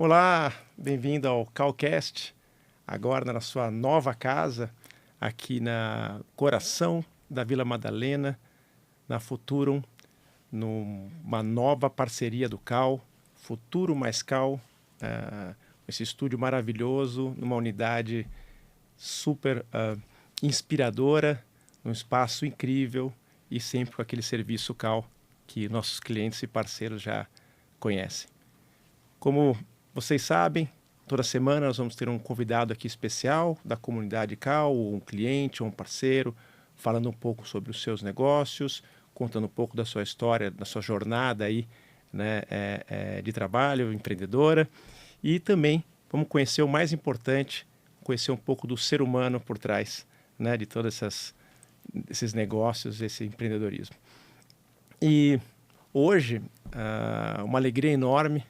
Olá, bem-vindo ao Calcast, agora na sua nova casa, aqui na coração da Vila Madalena, na Futurum, numa nova parceria do Cal, Futuro mais Cal, esse estúdio maravilhoso, numa unidade super inspiradora, num espaço incrível e sempre com aquele serviço Cal que nossos clientes e parceiros já conhecem. Como vocês sabem, toda semana nós vamos ter um convidado aqui especial da comunidade Cal, um cliente ou um parceiro, falando um pouco sobre os seus negócios, contando um pouco da sua história, da sua jornada aí, né, de trabalho, empreendedora. E também vamos conhecer o mais importante, conhecer um pouco do ser humano por trás, né, de todos esses negócios, esse empreendedorismo. E hoje, uma alegria enorme,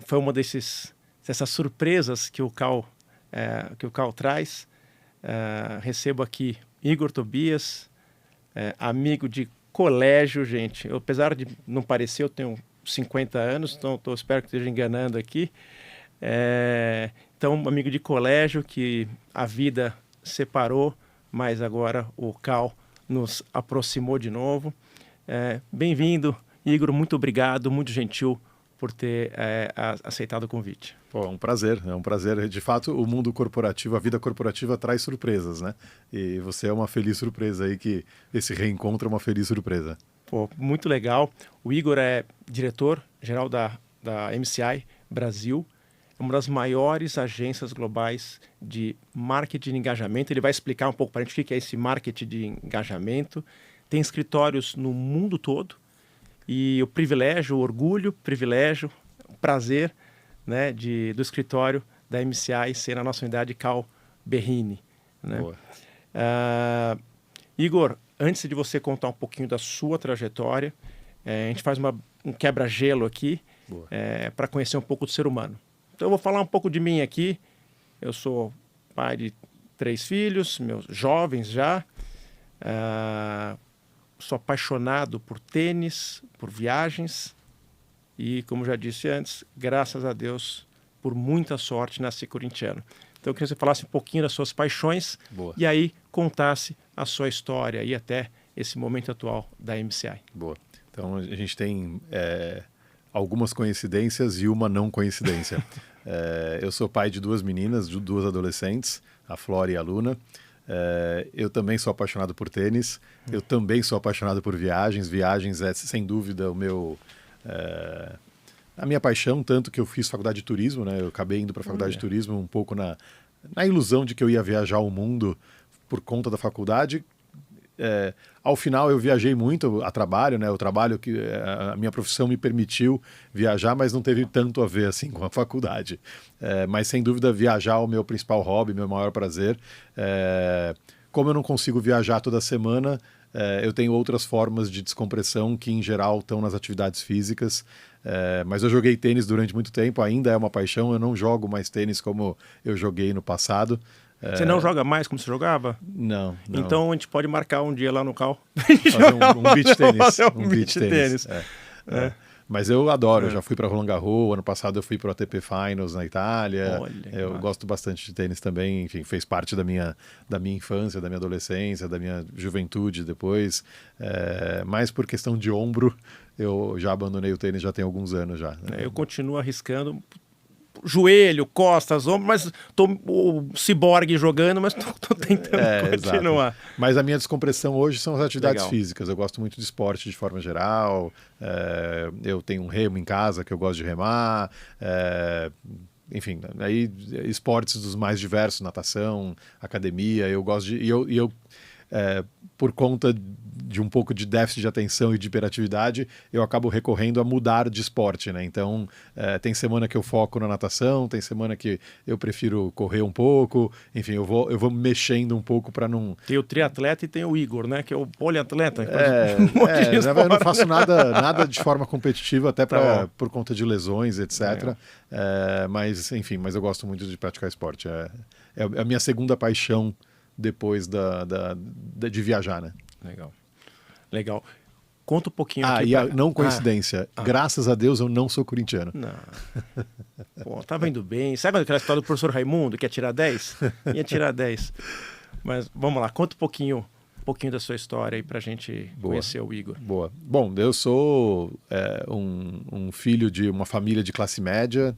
foi uma dessas surpresas que o Cal traz. Recebo aqui Igor Tobias, amigo de colégio, gente. Eu, apesar de não parecer, eu tenho 50 anos, então espero que esteja enganando aqui. Então, um amigo de colégio que a vida separou, mas agora o Cal nos aproximou de novo. Bem-vindo, Igor, muito obrigado, muito gentil por ter aceitado o convite. Pô, é um prazer. De fato, o mundo corporativo, a vida corporativa traz surpresas, né? E você é uma feliz surpresa aí, que esse reencontro é uma feliz surpresa. Pô, muito legal. O Igor é diretor-geral da MCI Brasil, é uma das maiores agências globais de marketing de engajamento. Ele vai explicar um pouco para a gente o que é esse marketing de engajamento. Tem escritórios no mundo todo. E o privilégio, o orgulho, o prazer, né, do escritório da MCI ser na nossa unidade Cal Berrini. Né? Boa. Igor, antes de você contar um pouquinho da sua trajetória, a gente faz um quebra-gelo aqui para conhecer um pouco do ser humano. Então eu vou falar um pouco de mim aqui. Eu sou pai de 3 filhos, meus jovens já. Sou apaixonado por tênis, por viagens e, como já disse antes, graças a Deus, por muita sorte, nasci corintiano. Então eu queria que você falasse um pouquinho das suas paixões. Boa. E aí contasse a sua história e até esse momento atual da MCI. Boa. Então a gente tem algumas coincidências e uma não coincidência. Eu sou pai de 2 meninas, de 2 adolescentes, a Flora e a Luna. Eu também sou apaixonado por tênis, eu também sou apaixonado por viagens. Viagens é, sem dúvida, a minha paixão, tanto que eu fiz faculdade de turismo, né? Eu acabei indo para a faculdade de turismo um pouco na ilusão de que eu ia viajar o mundo por conta da faculdade. Ao final eu viajei muito a trabalho, né? O trabalho que a minha profissão me permitiu viajar, mas não teve tanto a ver assim com a faculdade. Mas sem dúvida viajar é o meu principal hobby, meu maior prazer. Como eu não consigo viajar toda semana, eu tenho outras formas de descompressão que em geral estão nas atividades físicas. Mas eu joguei tênis durante muito tempo, ainda é uma paixão. Eu não jogo mais tênis como eu joguei no passado. Você não joga mais como você jogava? Não. Então a gente pode marcar um dia lá no Cal. Fazer um beach tênis. Um beach tênis. Mas eu adoro, eu já fui para Roland Garros, ano passado eu fui para o ATP Finals na Itália. Eu gosto bastante de tênis também, enfim, fez parte da minha infância, da minha adolescência, da minha juventude depois. Mas por questão de ombro, eu já abandonei o tênis já tem alguns anos já. Eu continuo arriscando joelho, costas, ombros, mas tô o ciborgue jogando, mas tô tentando continuar. Exato. Mas a minha descompressão hoje são as atividades físicas. Eu gosto muito de esporte de forma geral. Eu tenho um remo em casa que eu gosto de remar. Enfim, aí esportes dos mais diversos, natação, academia. Eu gosto de... por conta de um pouco de déficit de atenção e de hiperatividade, eu acabo recorrendo a mudar de esporte, né? Então, tem semana que eu foco na natação, tem semana que eu prefiro correr um pouco, enfim, eu vou mexendo um pouco para não... Tem o triatleta e tem o Igor, né? Que é o poliatleta. Eu não faço nada de forma competitiva, até por conta de lesões, etc. Mas, enfim, mas eu gosto muito de praticar esporte. É a minha segunda paixão depois de viajar, né? Legal. conta um pouquinho aqui. Não coincidência, graças a Deus eu não sou corintiano. Não. Pô, tava indo bem. Sabe aquela história do professor Raimundo, que ia tirar 10? Ia tirar 10. Mas vamos lá, conta um pouquinho da sua história aí pra gente conhecer o Igor. Boa. Bom, eu sou um filho de uma família de classe média,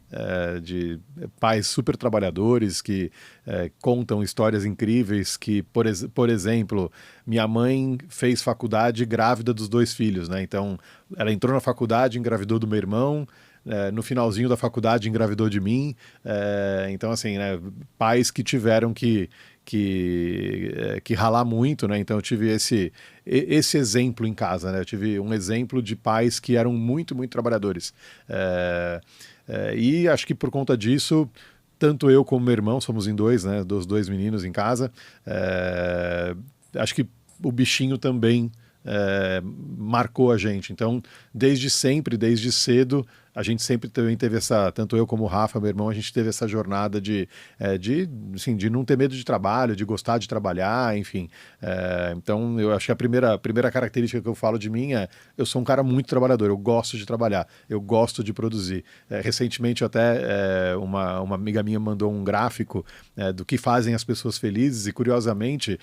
de pais super trabalhadores que contam histórias incríveis que, por exemplo, minha mãe fez faculdade grávida dos 2 filhos, né? Então, ela entrou na faculdade, engravidou do meu irmão, no finalzinho da faculdade engravidou de mim. Então, assim, né, pais que tiveram que ralar muito, né? Então eu tive esse exemplo em casa, né? Eu tive um exemplo de pais que eram muito, muito trabalhadores. E acho que por conta disso, tanto eu como meu irmão, somos em 2, né? Dos 2 meninos em casa. Acho que o bichinho também marcou a gente. Então, desde sempre, desde cedo, a gente sempre também teve tanto eu como o Rafa, meu irmão, a gente teve essa jornada de não ter medo de trabalho, de gostar de trabalhar, enfim. Então, eu acho que a primeira característica que eu falo de mim eu sou um cara muito trabalhador, eu gosto de trabalhar, eu gosto de produzir. Recentemente, até uma amiga minha mandou um gráfico do que fazem as pessoas felizes e, curiosamente,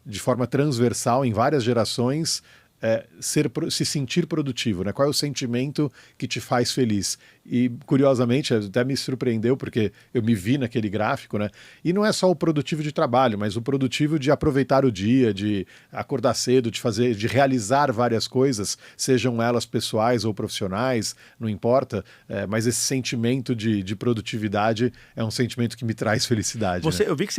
de forma transversal, em várias gerações, se sentir produtivo, né? Qual é o sentimento que te faz feliz? E, curiosamente, até me surpreendeu, porque eu me vi naquele gráfico, né? E não é só o produtivo de trabalho, mas o produtivo de aproveitar o dia, de acordar cedo, de realizar várias coisas, sejam elas pessoais ou profissionais, não importa, mas esse sentimento de produtividade é um sentimento que me traz felicidade. Né? Eu vi que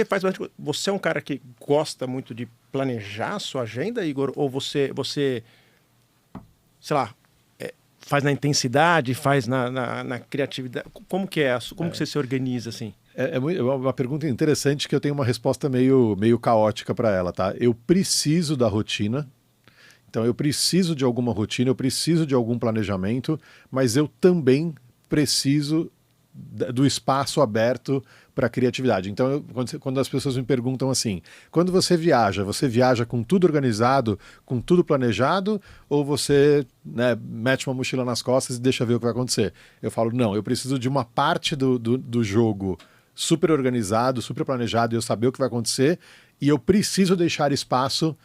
você é um cara que gosta muito de planejar a sua agenda, Igor, ou você sei lá, faz na intensidade, faz na criatividade? Como que é? Como que você se organiza assim? É uma pergunta interessante que eu tenho uma resposta meio caótica para ela, tá? Eu preciso da rotina, então eu preciso de alguma rotina, eu preciso de algum planejamento, mas eu também preciso do espaço aberto para a criatividade. Então, quando as pessoas me perguntam assim, quando você viaja com tudo organizado, com tudo planejado, ou você, né, mete uma mochila nas costas e deixa ver o que vai acontecer? Eu falo, não, eu preciso de uma parte do jogo super organizado, super planejado, e eu saber o que vai acontecer, e eu preciso deixar espaço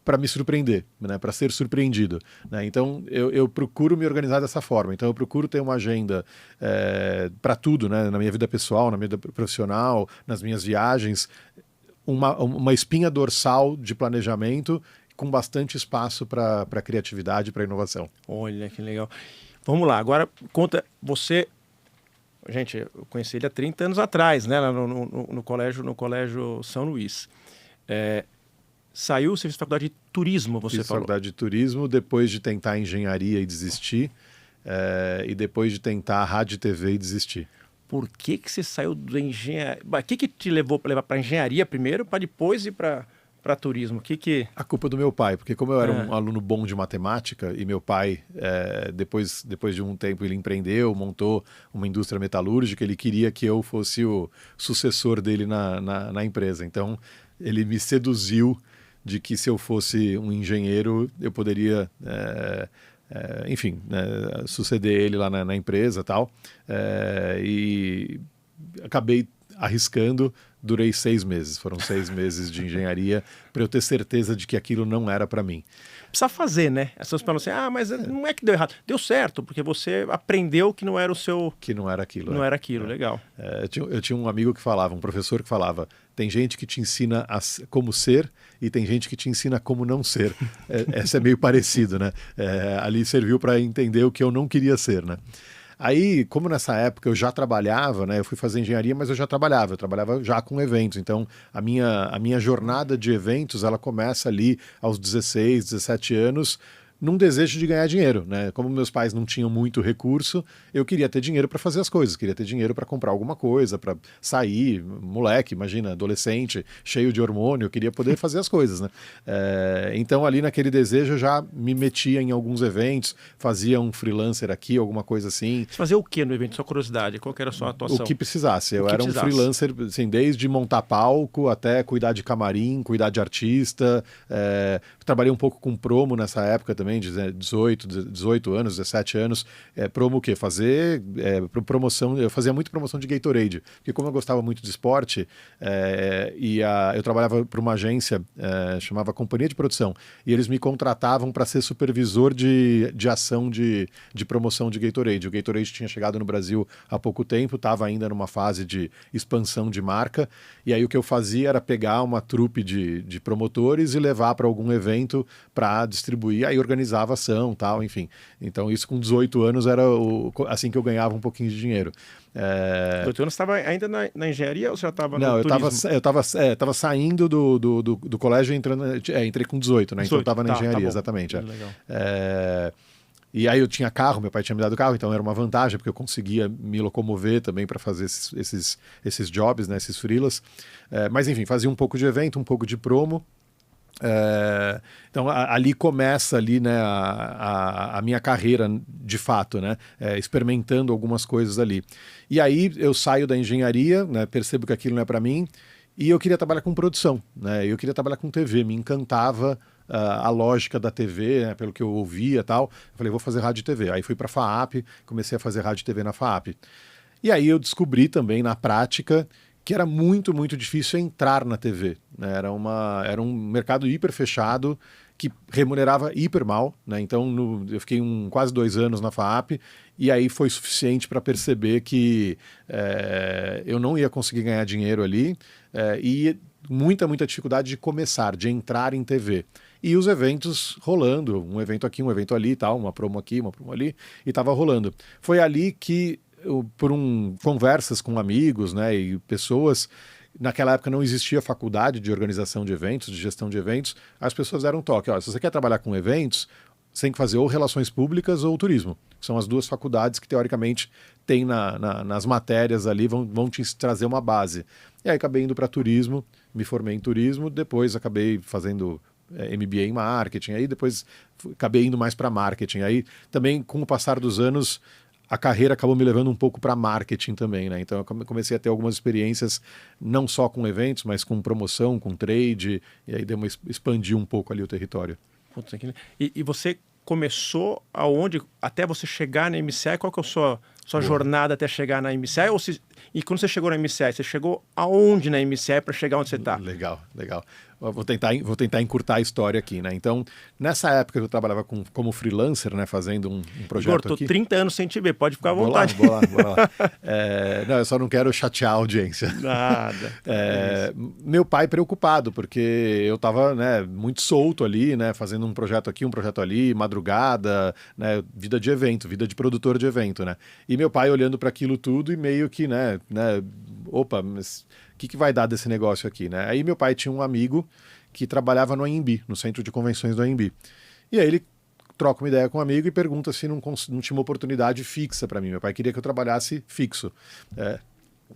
para me surpreender, né, para ser surpreendido. Né? Então, eu procuro me organizar dessa forma. Então, eu procuro ter uma agenda para tudo, né, na minha vida pessoal, na minha vida profissional, nas minhas viagens, uma espinha dorsal de planejamento com bastante espaço para criatividade, para inovação. Olha, que legal. Vamos lá, agora conta, você... Gente, eu conheci ele há 30 anos atrás, né, lá no colégio São Luís. Saiu, você fez faculdade de turismo, você Fiz falou. Faculdade de turismo, depois de tentar engenharia e desistir, e depois de tentar rádio e TV e desistir. Por que você saiu da engenharia? O que te levou para levar para engenharia primeiro, para depois ir para turismo? A culpa do meu pai, porque como eu era um aluno bom de matemática, e meu pai, depois de um tempo, ele empreendeu, montou uma indústria metalúrgica, ele queria que eu fosse o sucessor dele na empresa. Então, ele me seduziu de que se eu fosse um engenheiro, eu poderia, enfim, suceder ele lá na empresa e tal. E acabei arriscando, durei 6 meses. Foram 6 meses de engenharia para eu ter certeza de que aquilo não era para mim. Precisa fazer, né? As pessoas falam assim, mas não é que deu errado. Deu certo, porque você aprendeu que não era o seu... Que não era aquilo. Não era aquilo, legal. Eu tinha um amigo que falava, um professor que falava, tem gente que te ensina como ser e tem gente que te ensina como não ser. Essa é meio parecido, né? Ali serviu para entender o que eu não queria ser, né? Aí, como nessa época eu já trabalhava, né? Eu fui fazer engenharia, mas eu trabalhava já com eventos. Então, a minha jornada de eventos, ela começa ali aos 16, 17 anos, num desejo de ganhar dinheiro, né? Como meus pais não tinham muito recurso, eu queria ter dinheiro para fazer as coisas, queria ter dinheiro para comprar alguma coisa, para sair, moleque, imagina, adolescente, cheio de hormônio, eu queria poder fazer as coisas, né? Então ali naquele desejo eu já me metia em alguns eventos, fazia um freelancer aqui, alguma coisa assim. Você fazia o que no evento? Só curiosidade, qual que era a sua atuação? O que precisasse, eu era um freelancer, assim, desde montar palco até cuidar de camarim, cuidar de artista, trabalhei um pouco com promo nessa época também, também, de 18 anos, 17 anos. Promo o quê? Fazer promoção. Eu fazia muito promoção de Gatorade, porque como eu gostava muito de esporte, eu trabalhava para uma agência, chamava Companhia de Produção, e eles me contratavam para ser supervisor de ação de promoção de Gatorade. O Gatorade tinha chegado no Brasil há pouco tempo, estava ainda numa fase de expansão de marca, e aí o que eu fazia era pegar uma trupe de promotores e levar para algum evento para distribuir, aí organizava ação, tal, enfim. Então isso com 18 anos era assim que eu ganhava um pouquinho de dinheiro. 18 anos, você estava ainda na engenharia ou você já estava no Não, turismo? eu estava saindo do colégio, entrei com 18, né? 18, então eu estava na engenharia, bom. exatamente. Legal. E aí eu tinha carro, meu pai tinha me dado carro, então era uma vantagem, porque eu conseguia me locomover também para fazer esses jobs, né, esses freelas. Mas enfim, fazia um pouco de evento, um pouco de promo. Então ali começa ali, né, a minha carreira de fato, né, experimentando algumas coisas ali. E aí eu saio da engenharia, né, percebo que aquilo não é para mim, e eu queria trabalhar com produção, né, eu queria trabalhar com TV, me encantava a lógica da TV, né, pelo que eu ouvia e tal. Eu falei, vou fazer rádio e TV. Aí fui para a FAAP, comecei a fazer rádio e TV na FAAP. E aí eu descobri também na prática que era muito, muito difícil entrar na TV. Né? Era um mercado hiper fechado, que remunerava hiper mal. Né? Então eu fiquei quase 2 anos na FAAP, e aí foi suficiente para perceber que eu não ia conseguir ganhar dinheiro ali, e muita, muita dificuldade de começar, de entrar em TV. E os eventos rolando, um evento aqui, um evento ali, tal, uma promo aqui, uma promo ali, e estava rolando. Foi ali que, conversas com amigos, né, e pessoas, naquela época não existia faculdade de organização de eventos, de gestão de eventos, as pessoas deram um toque, ó, se você quer trabalhar com eventos, você tem que fazer ou relações públicas ou turismo, que são as duas faculdades que teoricamente tem nas matérias ali, vão te trazer uma base. E aí acabei indo para turismo, me formei em turismo, depois acabei fazendo MBA em marketing, aí depois acabei indo mais para marketing. Aí também, com o passar dos anos, a carreira acabou me levando um pouco para marketing também, né? Então eu comecei a ter algumas experiências, não só com eventos, mas com promoção, com trade, e aí expandir um pouco ali o território. Putz, e você começou aonde, até você chegar na MCI, qual que é a sua jornada até chegar na MCI? E quando você chegou na MCI, você chegou aonde na MCI para chegar onde você está? Legal. Vou tentar encurtar a história aqui, né? Então, nessa época eu trabalhava como freelancer, né? Fazendo um projeto Igor, tô aqui. 30 anos sem te ver, pode ficar à vontade. Vou lá. Não, eu só não quero chatear a audiência. Nada. Meu pai preocupado, porque eu estava, né, muito solto ali, né? Fazendo um projeto aqui, um projeto ali, madrugada, né? Vida de evento, vida de produtor de evento, né? E meu pai olhando para aquilo tudo e meio que, né? Opa, mas o que vai dar desse negócio aqui, né? Aí meu pai tinha um amigo que trabalhava no AMB, no centro de convenções do AMB. E aí ele troca uma ideia com um amigo e pergunta se não tinha uma oportunidade fixa para mim. Meu pai queria que eu trabalhasse fixo.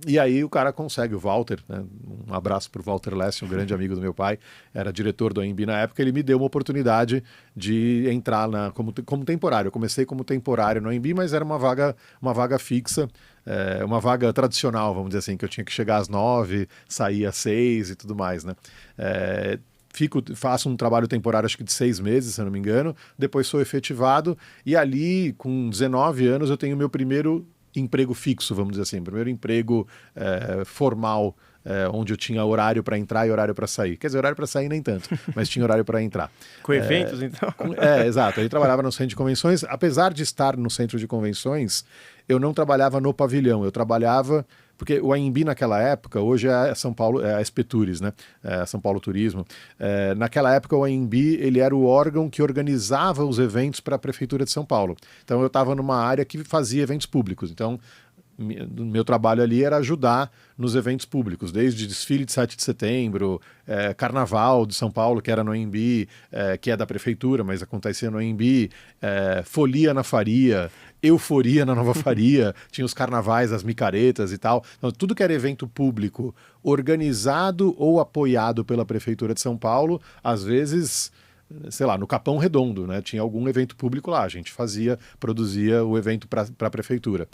E aí o cara consegue, o Walter, né? Um abraço para o Walter Lesse, um grande amigo do meu pai, era diretor do AMB na época, ele me deu uma oportunidade de entrar como temporário. Eu comecei como temporário no AMB, mas era uma vaga fixa, uma vaga tradicional, vamos dizer assim, que eu tinha que chegar às 9, sair às 6 e tudo mais, né? Faço um trabalho temporário, acho que de 6 meses, se eu não me engano, depois sou efetivado, e ali, com 19 anos, eu tenho meu primeiro emprego fixo, vamos dizer assim, primeiro emprego formal, onde eu tinha horário para entrar e horário para sair. Quer dizer, horário para sair nem tanto, mas tinha horário para entrar. Com eventos, então? Exato. Eu trabalhava no centro de convenções. Apesar de estar no centro de convenções, eu não trabalhava no pavilhão, eu trabalhava... Porque o AMB naquela época, hoje é São Paulo, é a SP Tours, né? São Paulo Turismo. Naquela época o AMB ele era o órgão que organizava os eventos para a Prefeitura de São Paulo. Então eu estava numa área que fazia eventos públicos. Então meu trabalho ali era ajudar nos eventos públicos, desde desfile de 7 de setembro, Carnaval de São Paulo, que era no AMB, que é da Prefeitura, mas acontecia no AMB, Folia na Faria, Euforia na Nova Faria, tinha os carnavais, as micaretas e tal. Então, tudo que era evento público organizado ou apoiado pela Prefeitura de São Paulo, às vezes... sei lá, no Capão Redondo, né? Tinha algum evento público lá, a gente produzia o evento para a prefeitura.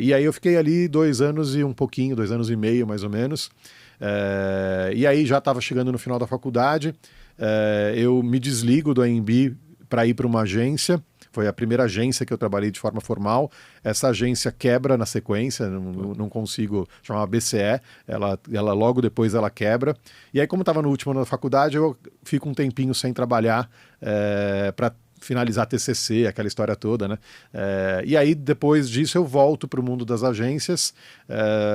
E aí eu fiquei ali 2 anos e um pouquinho, 2 anos e meio mais ou menos, e aí já estava chegando no final da faculdade, eu me desligo do AMB para ir para uma agência. Foi a primeira agência que eu trabalhei de forma formal. Essa agência quebra na sequência, não consigo, chamava BCE, ela logo depois ela quebra. E aí, como estava no último ano da faculdade, eu fico um tempinho sem trabalhar para finalizar TCC, aquela história toda, né? E aí, depois disso, eu volto para o mundo das agências.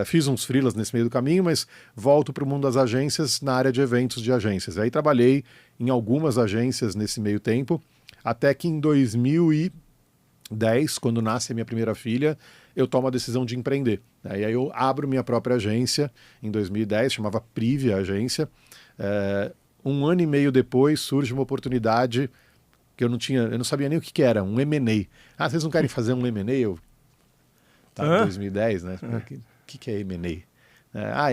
Fiz uns freelas nesse meio do caminho, mas volto para o mundo das agências na área de eventos de agências. Aí trabalhei em algumas agências nesse meio tempo, até que em 2010, quando nasce a minha primeira filha, eu tomo a decisão de empreender. E aí eu abro minha própria agência em 2010, chamava Privia Agência. Um ano e meio depois surge uma oportunidade que eu não sabia nem o que era, um M&A. Vocês não querem fazer um M&A? Em 2010, né? O que é M&A?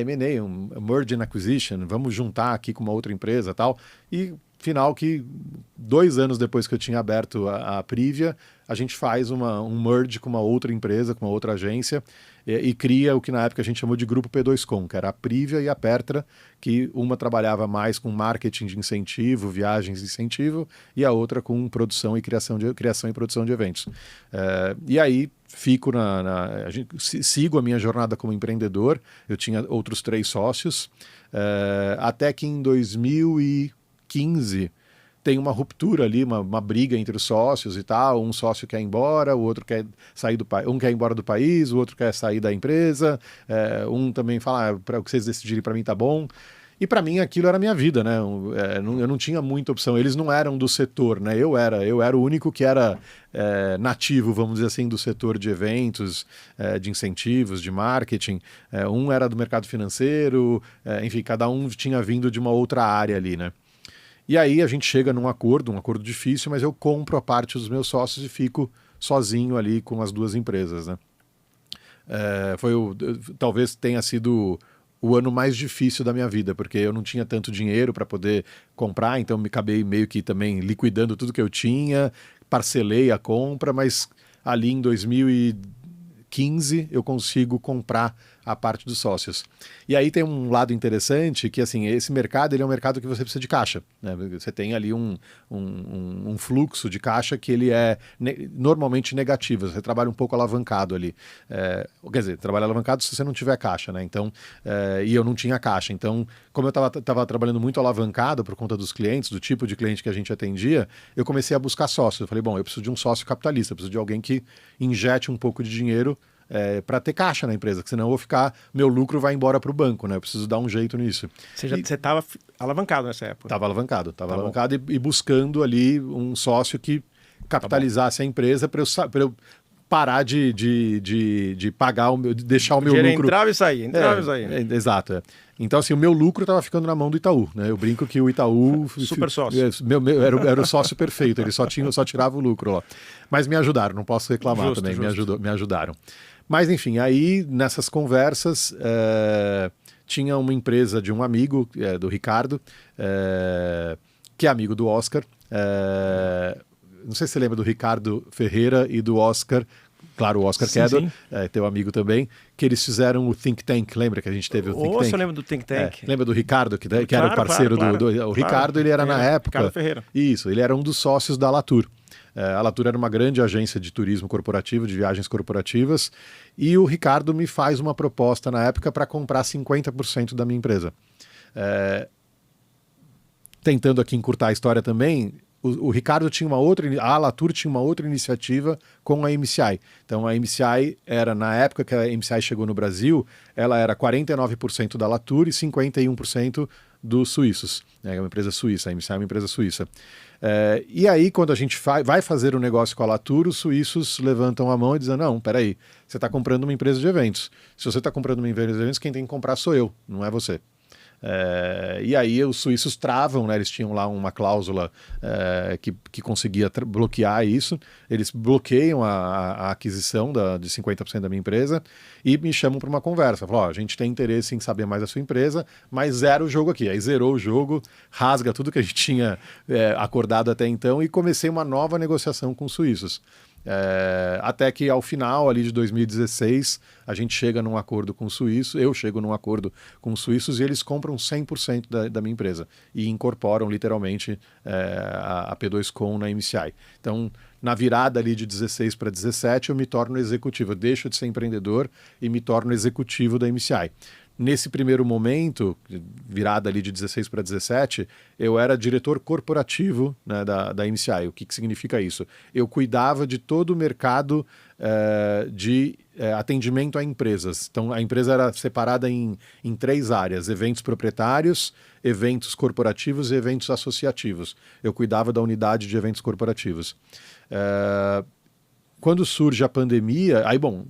M&A, um Merge and Acquisition, vamos juntar aqui com uma outra empresa e tal. E final que 2 anos depois que eu tinha aberto a Privia, a gente faz um merge com uma outra empresa, com uma outra agência, e cria o que na época a gente chamou de Grupo P2Com, que era a Privia e a Pertra, que uma trabalhava mais com marketing de incentivo, viagens de incentivo, e a outra com produção e criação e produção de eventos. E aí fico sigo a minha jornada como empreendedor. Eu tinha outros 3 sócios, até que em 2015 tem uma ruptura ali, uma briga entre os sócios e tal. Um sócio quer ir embora, o outro quer sair um quer ir embora do país, o outro quer sair da empresa, um também fala, para o que vocês decidirem para mim tá bom. E para mim aquilo era a minha vida, né? Eu não tinha muita opção. Eles não eram do setor, né? Eu era o único que era nativo, vamos dizer assim, do setor de eventos, de incentivos, de marketing. Um era do mercado financeiro, enfim, cada um tinha vindo de uma outra área ali, né? E aí a gente chega num acordo, um acordo difícil, mas eu compro a parte dos meus sócios e fico sozinho ali com as 2 empresas, né? Talvez tenha sido o ano mais difícil da minha vida, porque eu não tinha tanto dinheiro para poder comprar, então me acabei meio que também liquidando tudo que eu tinha, parcelei a compra, mas ali em 2015 eu consigo comprar a parte dos sócios. E aí tem um lado interessante que, assim, esse mercado ele é um mercado que você precisa de caixa, né? Você tem ali um fluxo de caixa que ele é normalmente negativo, você trabalha um pouco alavancado ali. Quer dizer, trabalha alavancado se você não tiver caixa, né? Então, e eu não tinha caixa. Então, como eu estava trabalhando muito alavancado por conta dos clientes, do tipo de cliente que a gente atendia, eu comecei a buscar sócios. Eu falei, bom, eu preciso de um sócio capitalista, eu preciso de alguém que injete um pouco de dinheiro para ter caixa na empresa, que senão eu vou meu lucro vai embora para o banco, né? Eu preciso dar um jeito nisso. Você estava alavancado nessa época? Estava alavancado e buscando ali um sócio que capitalizasse a empresa para eu parar de pagar de deixar o meu lucro. Entrava e saía, Exato. Então, assim, o meu lucro estava ficando na mão do Itaú, né? Eu brinco que o Itaú... Super sócio. Era o sócio perfeito, ele só tirava o lucro lá. Mas me ajudaram, não posso reclamar também, me ajudaram. Mas, enfim, aí nessas conversas tinha uma empresa de um amigo, do Ricardo, que é amigo do Oscar. Não sei se você lembra do Ricardo Ferreira e do Oscar, claro, o Oscar Kedor, teu amigo também, que eles fizeram o Think Tank, lembra que a gente teve o Think Tank? Eu lembro do Think Tank. Lembra do Ricardo, que era o parceiro do Ricardo, ele era na época... Ricardo Ferreira. Isso, ele era um dos sócios da Latour. A Latour era uma grande agência de turismo corporativo, de viagens corporativas, e o Ricardo me faz uma proposta na época para comprar 50% da minha empresa. Tentando aqui encurtar a história também, o Ricardo tinha a Latour tinha uma outra iniciativa com a MCI. Então a MCI era, na época que a MCI chegou no Brasil, ela era 49% da Latour e 51% dos suíços. É uma empresa suíça, a MCI é uma empresa suíça. E aí, quando a gente vai fazer um negócio com a Latour, os suíços levantam a mão e dizem, não, peraí, você está comprando uma empresa de eventos. Se você está comprando uma empresa de eventos, quem tem que comprar sou eu, não é você. E aí os suíços travam, né? Eles tinham lá uma cláusula que conseguia bloquear isso. Eles bloqueiam a aquisição de 50% da minha empresa e me chamam para uma conversa. Falam, a gente tem interesse em saber mais da sua empresa, mas zera o jogo aqui. Aí zerou o jogo, rasga tudo que a gente tinha acordado até então e comecei uma nova negociação com os suíços. Até que ao final ali de 2016 a gente chega num acordo com os suíços, eu chego num acordo com os suíços e eles compram 100% da minha empresa e incorporam literalmente a P2Com na MCI. Então, na virada ali de 16 para 17 eu me torno executivo, eu deixo de ser empreendedor e me torno executivo da MCI. Nesse primeiro momento, virada ali de 16 para 17, eu era diretor corporativo, né, da MCI. O que significa isso? Eu cuidava de todo o mercado de atendimento a empresas. Então, a empresa era separada em 3 áreas: eventos proprietários, eventos corporativos e eventos associativos. Eu cuidava da unidade de eventos corporativos. Quando surge a pandemia, aí bom,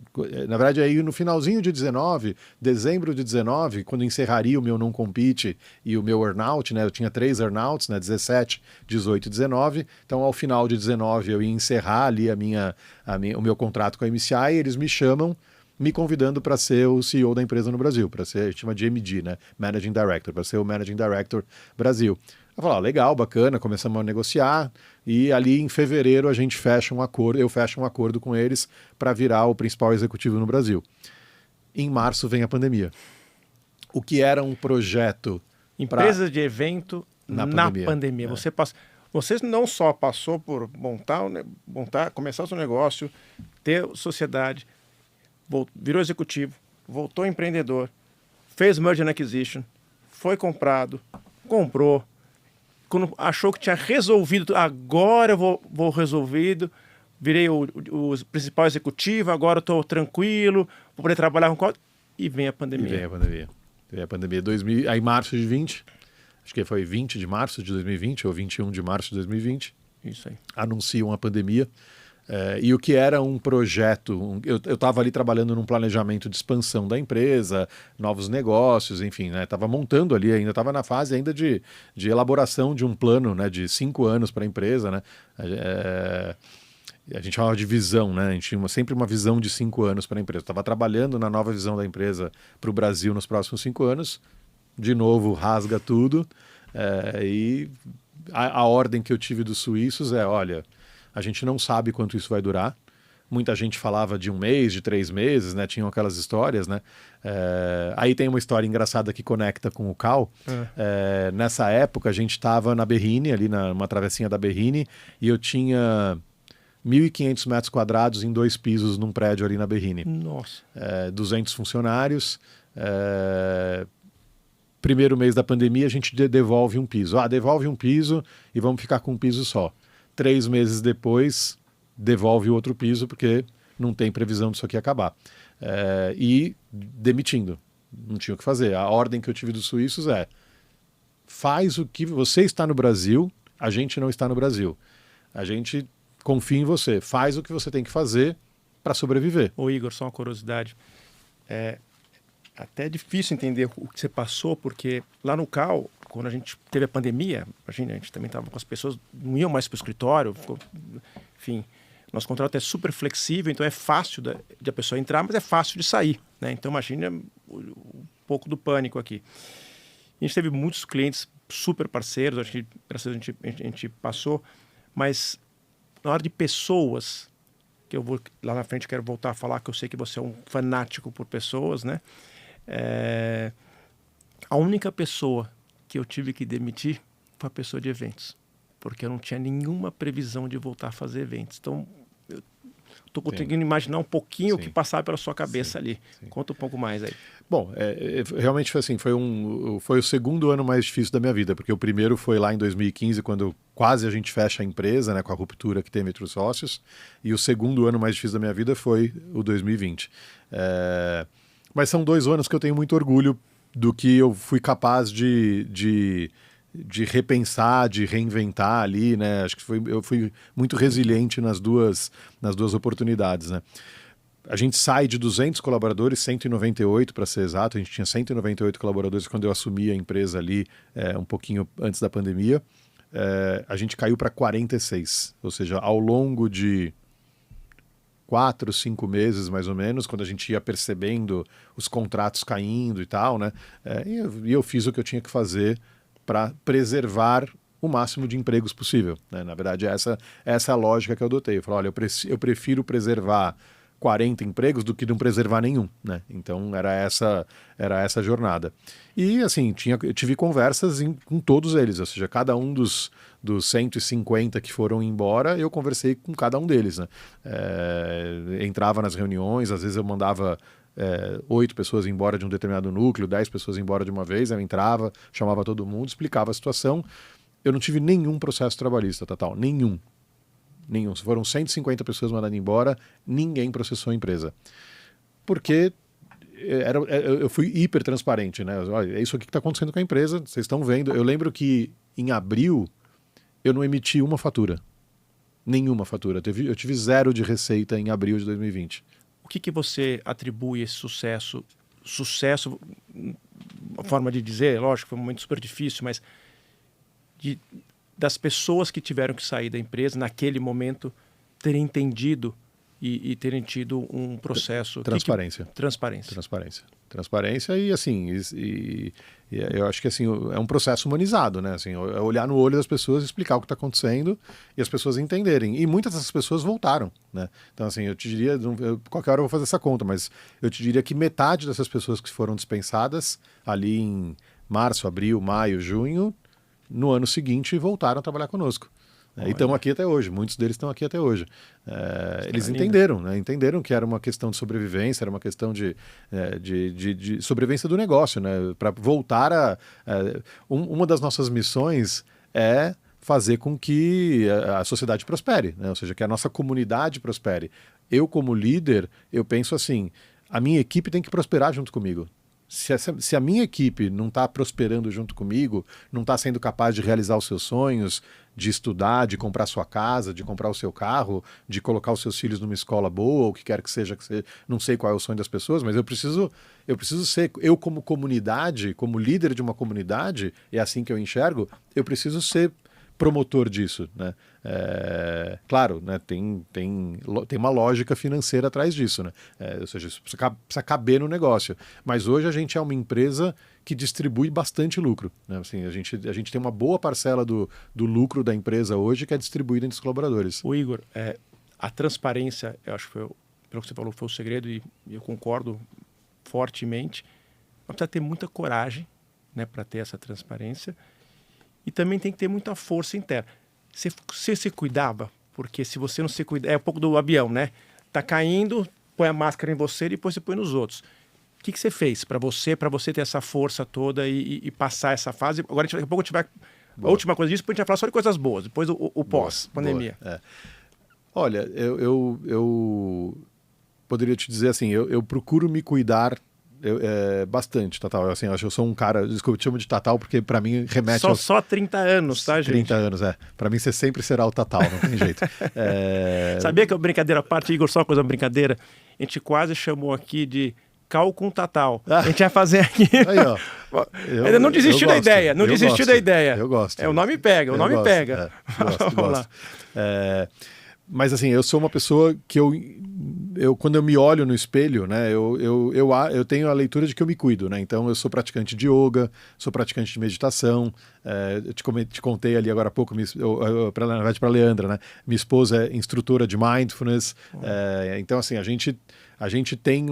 na verdade aí no finalzinho de 19, dezembro de 19, quando encerraria o meu não compete e o meu earnout, né, eu tinha 3 earnouts, né, 17, 18 e 19, então ao final de 19 eu ia encerrar ali o meu contrato com a MCI, e eles me chamam, me convidando para ser o CEO da empresa no Brasil, para ser, chama de MD, né, Managing Director, para ser o Managing Director Brasil. Eu falo, legal, bacana, começamos a negociar e ali em fevereiro a gente fecha um acordo, eu fecho um acordo com eles para virar o principal executivo no Brasil. Em março vem a pandemia. O que era um projeto... Empresas de evento na pandemia. Você não só passou por começar o seu negócio, ter sociedade, virou executivo, voltou empreendedor, fez merger and acquisition, foi comprado, comprou, quando achou que tinha resolvido, agora eu vou resolvido, virei o principal executivo, agora estou tranquilo, vou poder trabalhar com... E vem a pandemia. Vem a pandemia. Aí março de 20, acho que foi 20 de março de 2020 ou 21 de março de 2020. Isso aí. Anunciam a pandemia. E o que era um projeto, eu estava ali trabalhando num planejamento de expansão da empresa, novos negócios, enfim, né? Estava montando ali, ainda estava na fase ainda de elaboração de um plano, né, de 5 anos para a empresa, né? A gente chamava de visão, né? A gente tinha sempre uma visão de 5 anos para a empresa. Estava trabalhando na nova visão da empresa para o Brasil nos próximos 5 anos, de novo rasga tudo, e a ordem que eu tive dos suíços olha, a gente não sabe quanto isso vai durar. Muita gente falava de 1 mês, de 3 meses, né? Tinham aquelas histórias, né? Aí tem uma história engraçada que conecta com o Cal. Nessa época, a gente estava na Berrini, ali numa travessinha da Berrini, e eu tinha 1.500 metros quadrados em 2 pisos num prédio ali na Berrini. Nossa. 200 funcionários. Primeiro mês da pandemia, a gente devolve um piso. Devolve um piso e vamos ficar com um piso só. 3 meses depois, devolve o outro piso, porque não tem previsão disso aqui acabar. E demitindo. Não tinha o que fazer. A ordem que eu tive dos suíços faz o que você está no Brasil, a gente não está no Brasil. A gente confia em você. Faz o que você tem que fazer para sobreviver. Ô Igor, só uma curiosidade. Até difícil entender o que você passou, porque lá no Cal, quando a gente teve a pandemia, imagina, a gente também estava com as pessoas, não iam mais para o escritório, enfim, nosso contrato é super flexível, então é fácil de a pessoa entrar, mas é fácil de sair, né? Então imagina um pouco do pânico aqui. A gente teve muitos clientes super parceiros, acho que graças a Deus a gente passou, mas na hora de pessoas, que eu vou lá na frente quero voltar a falar, que eu sei que você é um fanático por pessoas, né? A única pessoa que eu tive que demitir foi a pessoa de eventos, porque eu não tinha nenhuma previsão de voltar a fazer eventos. Então, eu estou conseguindo imaginar um pouquinho o que passava pela sua cabeça ali. Conta um pouco mais aí. Bom, realmente foi assim, foi o segundo ano mais difícil da minha vida, porque o primeiro foi lá em 2015, quando quase a gente fecha a empresa, né, com a ruptura que teve entre os sócios, e o segundo ano mais difícil da minha vida foi o 2020. Mas são 2 anos que eu tenho muito orgulho do que eu fui capaz de repensar, de reinventar ali, né? Acho que eu fui muito resiliente nas duas oportunidades, né? A gente sai de 200 colaboradores, 198 para ser exato, a gente tinha 198 colaboradores quando eu assumi a empresa ali um pouquinho antes da pandemia. A gente caiu para 46, ou seja, ao longo de 4, 5 meses, mais ou menos, quando a gente ia percebendo os contratos caindo e tal, né? E eu fiz o que eu tinha que fazer para preservar o máximo de empregos possível, né? Na verdade, essa é a lógica que eu adotei. Eu falei, olha, eu prefiro preservar 40 empregos do que não preservar nenhum, né? Então era essa a jornada. E assim, eu tive conversas com todos eles, ou seja, cada um dos 150 que foram embora, eu conversei com cada um deles, né? Entrava nas reuniões, às vezes eu mandava 8 pessoas embora de um determinado núcleo, 10 pessoas embora de uma vez, eu entrava, chamava todo mundo, explicava a situação. Eu não tive nenhum processo trabalhista, Tatal, nenhum. Se foram 150 pessoas mandadas embora, ninguém processou a empresa. Porque eu fui hiper transparente, né? Olha, é isso aqui que está acontecendo com a empresa, vocês estão vendo. Eu lembro que em abril eu não emiti uma fatura. Nenhuma fatura. Eu tive 0 de receita em abril de 2020. O que você atribui esse sucesso? Sucesso, uma forma de dizer, lógico, foi um momento super difícil, mas das pessoas que tiveram que sair da empresa naquele momento terem entendido e terem tido um processo... Transparência. Transparência e assim, eu acho que assim, é um processo humanizado, né? Assim, é olhar no olho das pessoas, explicar o que está acontecendo e as pessoas entenderem. E muitas dessas pessoas voltaram, né? Então assim, eu te diria, qualquer hora eu vou fazer essa conta, mas eu te diria que metade dessas pessoas que foram dispensadas ali em março, abril, maio, junho, no ano seguinte voltaram a trabalhar conosco. E estão aqui até hoje, muitos deles estão aqui até hoje. Eles entenderam, né? Entenderam que era uma questão de sobrevivência, era uma questão de sobrevivência do negócio, né? Para voltar uma das nossas missões é fazer com que a sociedade prospere, né? Ou seja, que a nossa comunidade prospere. Eu, como líder, eu penso assim, a minha equipe tem que prosperar junto comigo. Se a minha equipe não está prosperando junto comigo, não está sendo capaz de realizar os seus sonhos, de estudar, de comprar sua casa, de comprar o seu carro, de colocar os seus filhos numa escola boa, ou o que quer que seja, não sei qual é o sonho das pessoas, mas eu preciso ser, eu como comunidade, como líder de uma comunidade, é assim que eu enxergo, eu preciso ser promotor disso, né? Claro, né, tem uma lógica financeira atrás disso, né? Ou seja, isso precisa caber no negócio. Mas hoje a gente é uma empresa que distribui bastante lucro, né? Assim, a gente tem uma boa parcela do lucro da empresa hoje que é distribuída entre os colaboradores. O Igor, a transparência, eu acho que pelo que você falou, foi o segredo e eu concordo fortemente. Mas precisa ter muita coragem, né, para ter essa transparência. E também tem que ter muita força interna. Você se cuidava, porque se você não se cuida... É um pouco do avião, né? Tá caindo, põe a máscara em você e depois você põe nos outros. O que você fez para você ter essa força toda e passar essa fase? Agora, daqui a pouco a gente vai... A última coisa disso, depois a gente vai falar só de coisas boas, depois o pós-pandemia. Olha, eu poderia te dizer assim, eu procuro me cuidar bastante, Tatal. Assim, eu sou um cara, desculpa, eu te chamo de Tatal porque pra mim remete só 30 anos, tá, gente? 30 anos, Pra mim você sempre será o Tatal, não tem jeito. Sabia que é uma brincadeira à parte, Igor, só uma coisa, brincadeira? A gente quase chamou aqui de Cal com Tatal. A gente vai fazer aqui. Aí, ó. Ainda não desistiu da ideia, não desistiu da ideia. Eu gosto. O nome pega, pega. Gosto. Mas assim, eu sou uma pessoa que quando eu me olho no espelho, né, eu tenho a leitura de que eu me cuido, né? Então eu sou praticante de yoga, sou praticante de meditação. Eu te contei ali agora há pouco, na verdade para a Leandra, né? Minha esposa é instrutora de mindfulness. Então assim, a gente tem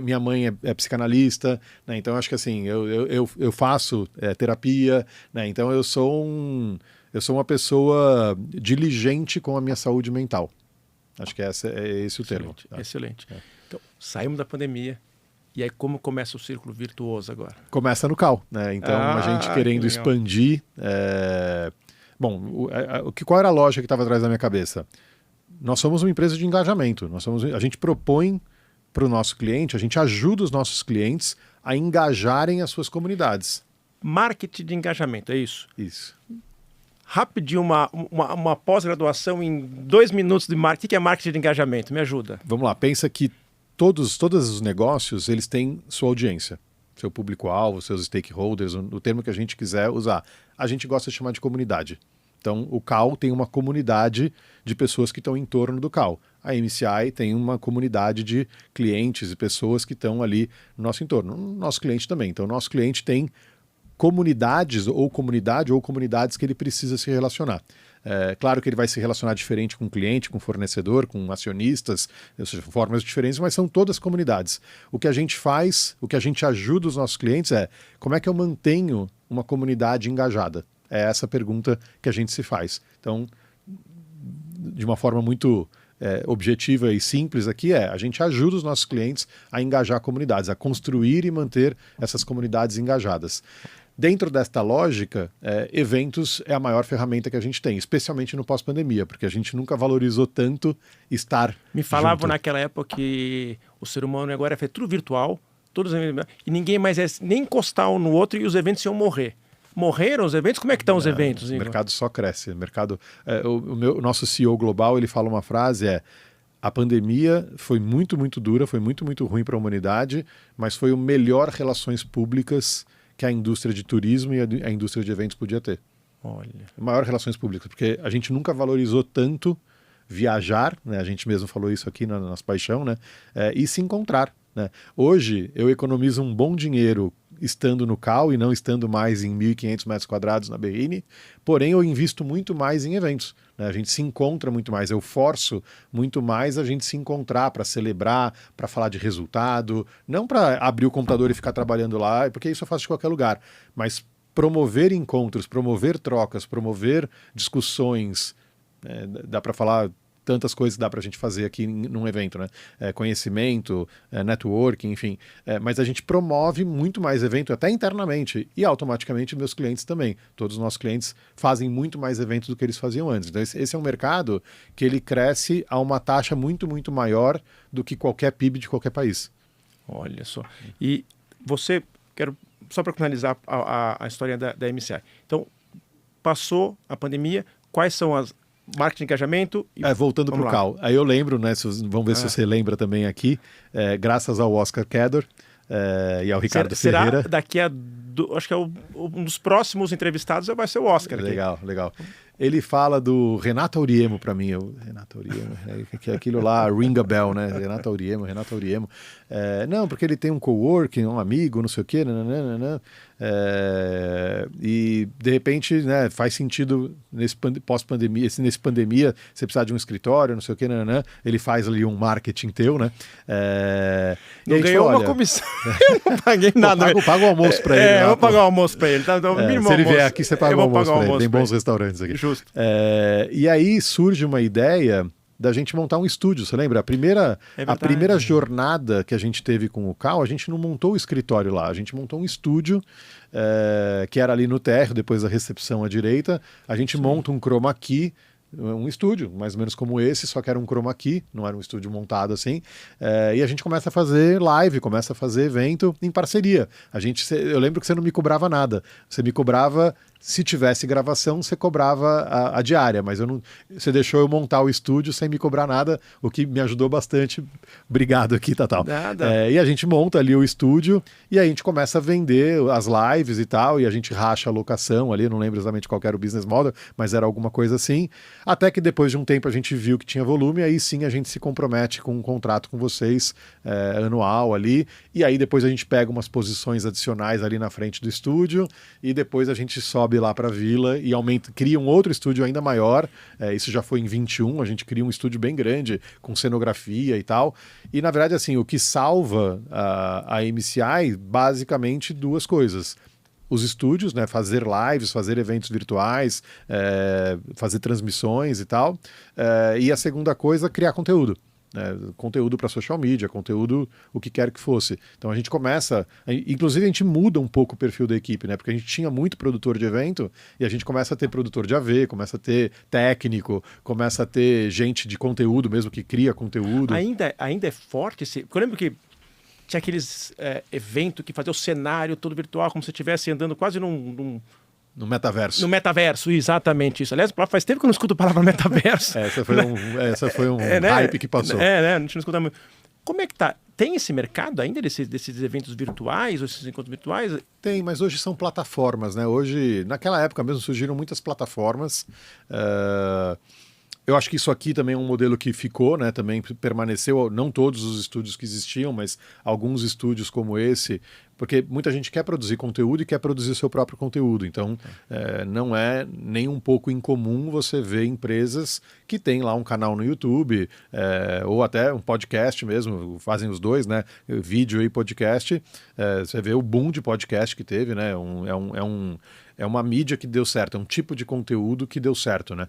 minha mãe é psicanalista, né? Então acho que assim, eu faço terapia, né? Então eu sou uma pessoa diligente com a minha saúde mental. Acho que é esse o termo. Tá? Excelente. Então, saímos da pandemia. E aí, como começa o círculo virtuoso agora? Começa no Cal, né? Então, a gente querendo expandir. Bom, qual era a lógica que estava atrás da minha cabeça? Nós somos uma empresa de engajamento. A gente propõe para o nosso cliente, a gente ajuda os nossos clientes a engajarem as suas comunidades. Marketing de engajamento, é isso? Isso. Rapidinho, uma pós-graduação em 2 minutos de marketing. O que é marketing de engajamento? Me ajuda. Vamos lá, pensa que todos os negócios, eles têm sua audiência, seu público-alvo, seus stakeholders, o termo que a gente quiser usar. A gente gosta de chamar de comunidade. Então, o Cal tem uma comunidade de pessoas que estão em torno do Cal. A MCI tem uma comunidade de clientes e pessoas que estão ali no nosso entorno. O nosso cliente também. Então, o nosso cliente tem comunidades ou comunidade ou comunidades que ele precisa se relacionar. Claro que ele vai se relacionar diferente com o cliente, com o fornecedor, com acionistas, ou seja, formas diferentes, mas são todas comunidades. O que a gente faz, o que a gente ajuda os nossos clientes é como é que eu mantenho uma comunidade engajada? É essa a pergunta que a gente se faz. Então, de uma forma muito objetiva e simples aqui, a gente ajuda os nossos clientes a engajar comunidades, a construir e manter essas comunidades engajadas. Dentro desta lógica, eventos é a maior ferramenta que a gente tem, especialmente no pós-pandemia, porque a gente nunca valorizou tanto estar Me falavam junto. naquela época que o ser humano agora é feito tudo virtual, todos e ninguém mais nem encostar um no outro e os eventos iam morrer. Morreram os eventos? Como é que estão os eventos, O Igor? mercado só cresce. O nosso CEO global, ele fala uma frase, a pandemia foi muito, muito dura, foi muito, muito ruim para a humanidade, mas foi o melhor relações públicas que a indústria de turismo e a indústria de eventos podia ter. Olha. Maior relações públicas, porque a gente nunca valorizou tanto viajar, né? A gente mesmo falou isso aqui na nossa paixão, né? E se encontrar, né? Hoje eu economizo um bom dinheiro estando no CAL e não estando mais em 1.500 metros quadrados na Berrini, porém eu invisto muito mais em eventos, né? A gente se encontra muito mais, eu forço muito mais a gente se encontrar para celebrar, para falar de resultado, não para abrir o computador e ficar trabalhando lá, porque isso eu faço de qualquer lugar, mas promover encontros, promover trocas, promover discussões, dá para falar tantas coisas que dá para a gente fazer aqui num evento, né? Conhecimento, networking, enfim. Mas a gente promove muito mais evento, até internamente, e automaticamente meus clientes também. Todos os nossos clientes fazem muito mais eventos do que eles faziam antes. Então esse é um mercado que ele cresce a uma taxa muito, muito maior do que qualquer PIB de qualquer país. Olha só. E você, só para finalizar a história da MCI. Então, passou a pandemia, quais são as marketing de engajamento. Voltando para o CAL. Aí eu lembro, né? Vamos ver se você lembra também aqui, graças ao Oscar Kedor e ao Ricardo Ferreira. Será daqui acho que um dos próximos entrevistados vai ser o Oscar. Legal, aqui. Legal. Ele fala do Renato Auriemo para mim. Renato Auriemo, que é aquilo lá, ring a bell, né? Renato Auriemo. Não, porque ele tem um coworking, um amigo, não sei o quê, e de repente, né, faz sentido nesse pós-pandemia, nesse pandemia, você precisar de um escritório, não sei o quê, ele faz ali um marketing teu, né? Não ganhou uma comissão. Eu não paguei nada. Paga o almoço para ele. Eu vou pagar o almoço para ele. Tá? Então, se ele vier aqui, você paga o almoço para ele. Tem bons restaurantes aqui. Justo. E aí surge uma ideia da gente montar um estúdio, você lembra? A primeira jornada que a gente teve com o CAL, a gente não montou o escritório lá, a gente montou um estúdio que era ali no térreo, depois da recepção à direita, a gente monta um chroma key, um estúdio, mais ou menos como esse, só que era um chroma key, não era um estúdio montado assim, e a gente começa a fazer live, começa a fazer evento em parceria. Eu lembro que você não me cobrava nada, você me cobrava, se tivesse gravação, você cobrava a diária, mas você deixou eu montar o estúdio sem me cobrar nada, o que me ajudou bastante. Obrigado aqui, Tatal. Nada. E a gente monta ali o estúdio e aí a gente começa a vender as lives e tal, e a gente racha a locação ali, não lembro exatamente qual era o business model, mas era alguma coisa assim, até que depois de um tempo a gente viu que tinha volume, e aí sim a gente se compromete com um contrato com vocês anual ali, e aí depois a gente pega umas posições adicionais ali na frente do estúdio, e depois a gente sobe lá para a Vila e cria um outro estúdio ainda maior. Isso já foi em 21, a gente cria um estúdio bem grande, com cenografia e tal. E na verdade, assim, o que salva a MCI, basicamente duas coisas. Os estúdios, né, fazer lives, fazer eventos virtuais, fazer transmissões e tal. E a segunda coisa, criar conteúdo. Conteúdo para social media, conteúdo o que quer que fosse. Então a gente começa, inclusive a gente muda um pouco o perfil da equipe, né? Porque a gente tinha muito produtor de evento e a gente começa a ter produtor de AV, começa a ter técnico, começa a ter gente de conteúdo mesmo que cria conteúdo. Ainda é forte esse... Eu lembro que tinha aqueles eventos que fazia o cenário todo virtual, como se estivesse andando quase No metaverso. No metaverso, exatamente isso. Aliás, faz tempo que eu não escuto a palavra metaverso. Essa foi um hype que passou. A gente não escuta muito. Como é que tá? Tem esse mercado ainda desses eventos virtuais, ou esses encontros virtuais? Tem, mas hoje são plataformas, né? Hoje, naquela época mesmo, surgiram muitas plataformas. Eu acho que isso aqui também é um modelo que ficou, né? Também permaneceu, não todos os estúdios que existiam, mas alguns estúdios como esse, porque muita gente quer produzir conteúdo e quer produzir seu próprio conteúdo. Então, não é nem um pouco incomum você ver empresas que têm lá um canal no YouTube, ou até um podcast mesmo, fazem os dois, né? Vídeo e podcast. Você vê o boom de podcast que teve, né? É uma mídia que deu certo, é um tipo de conteúdo que deu certo, né?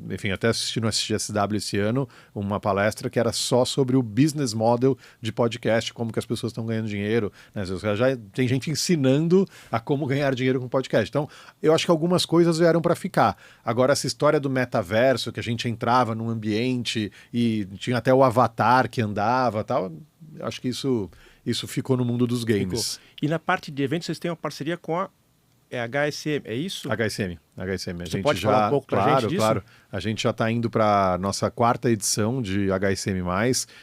Enfim, até assisti no SXSW esse ano uma palestra que era só sobre o business model de podcast, como que as pessoas estão ganhando dinheiro, né? Já tem gente ensinando a como ganhar dinheiro com podcast. Então, eu acho que algumas coisas vieram para ficar. Agora, essa história do metaverso, que a gente entrava num ambiente e tinha até o avatar que andava e tal, acho que isso ficou no mundo dos games. Ficou. E na parte de eventos, vocês têm uma parceria com a HSM, é isso? HSM. Você pode falar um pouco pra gente disso? Claro. A gente já está indo para a nossa 4ª edição de HSM+.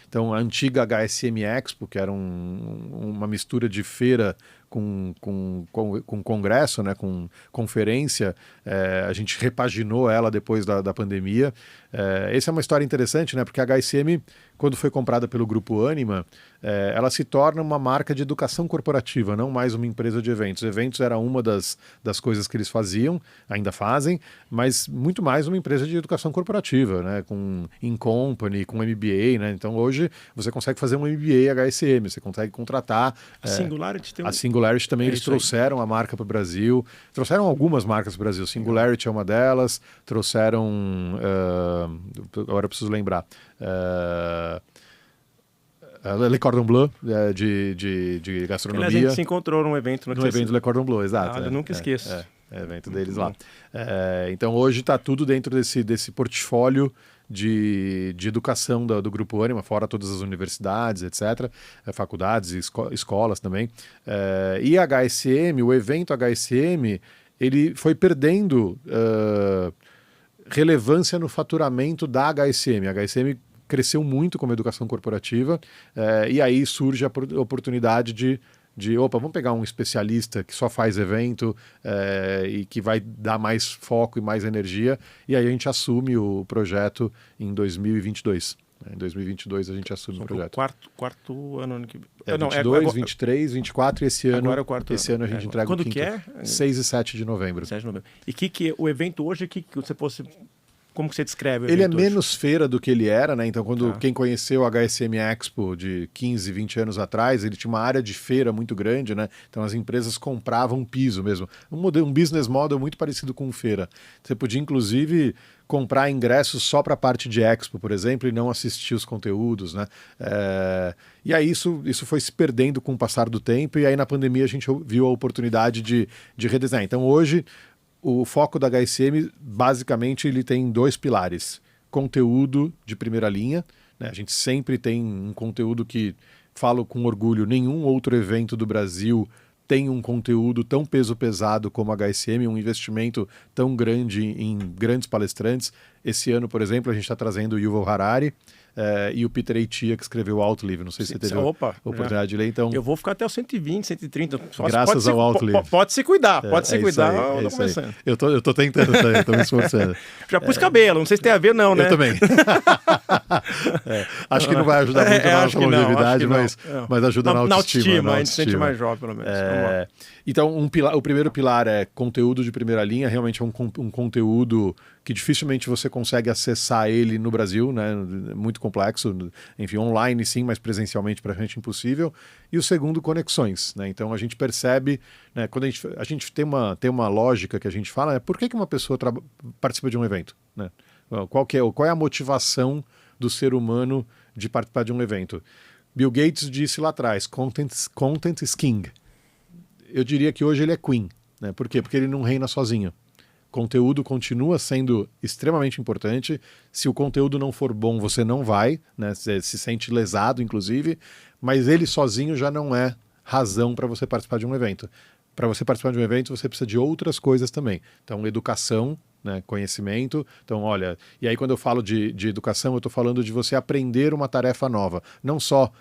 Então, a antiga HSM Expo, que era uma mistura de feira com congresso, né, com conferência, a gente repaginou ela depois da pandemia. Essa é uma história interessante, né, porque a HSM, quando foi comprada pelo Grupo Anima, ela se torna uma marca de educação corporativa, não mais uma empresa de eventos. Eventos era uma das coisas que eles faziam, ainda fazem, mas muito mais uma empresa de educação corporativa, né, com In-Company, com MBA, né? Então hoje você consegue fazer um MBA HSM, você consegue contratar... A Singularity tem A Singularity também, eles trouxeram a marca para o Brasil, trouxeram algumas marcas para o Brasil, Singularity é uma delas, trouxeram... agora eu preciso lembrar... Le Cordon Bleu, de gastronomia. A gente se encontrou num evento. No evento Le Cordon Bleu, exato. Eu nunca esqueço. Evento deles lá. Então hoje está tudo dentro desse portfólio de educação do Grupo Anima, fora todas as universidades, etc., faculdades e escolas também. E a HSM, o evento HSM, ele foi perdendo relevância no faturamento da HSM. A HSM cresceu muito como educação corporativa, e aí surge a oportunidade de vamos pegar um especialista que só faz evento e que vai dar mais foco e mais energia, e aí a gente assume o projeto em 2022. Em 2022 a gente assume o projeto. Quarto ano que... 22, 23, 24 e esse ano. Agora é o quarto esse ano a gente entrega quando o quinto. Que é? 6 e 7 de novembro. 7 de novembro. E o evento hoje, que você fosse... Como que você descreve o Ele é evento hoje? menos feira do que ele era, né? Então, quem conheceu o HSM Expo de 15, 20 anos atrás, ele tinha uma área de feira muito grande, né? Então, as empresas compravam piso mesmo. Um business model muito parecido com feira. Você podia, inclusive, comprar ingressos só para a parte de Expo, por exemplo, e não assistir os conteúdos, né? E aí isso foi se perdendo com o passar do tempo, e aí na pandemia a gente viu a oportunidade de redesenhar. Então, hoje... O foco da HSM, basicamente, ele tem 2 pilares. Conteúdo de primeira linha, né? A gente sempre tem um conteúdo que, falo com orgulho, nenhum outro evento do Brasil tem um conteúdo tão peso pesado como a HSM, um investimento tão grande em grandes palestrantes. Esse ano, por exemplo, a gente está trazendo o Yuval Harari, e o Peter Attia, que escreveu o Outlive. Não sei se você teve a oportunidade de ler. Então, eu vou ficar até os 120, 130. Graças ao Outlive. Pode se cuidar, pode se cuidar. Eu tô tentando, eu tô me esforçando. Já pus cabelo, não sei se tem a ver não, né? Eu também. Acho que não vai ajudar muito na nossa longevidade, mas ajuda na autoestima. A gente se sente mais jovem, pelo menos. Então, o primeiro pilar é conteúdo de primeira linha, realmente é um conteúdo que dificilmente você consegue acessar ele no Brasil, né? Muito complexo, enfim, online sim, mas presencialmente para a gente impossível. E o segundo, conexões, né? Então a gente percebe, né, quando a gente tem uma lógica que a gente fala, por que uma pessoa participa de um evento, né? Qual é a motivação do ser humano de participar de um evento? Bill Gates disse lá atrás, content is king. Eu diria que hoje ele é queen, né? Por quê? Porque ele não reina sozinho. Conteúdo continua sendo extremamente importante. Se o conteúdo não for bom, você não vai, né? Você se sente lesado, inclusive, mas ele sozinho já não é razão para você participar de um evento. Para você participar de um evento, você precisa de outras coisas também. Então, educação, né? Conhecimento. Então, olha, e aí quando eu falo de educação, eu estou falando de você aprender uma tarefa nova. Não só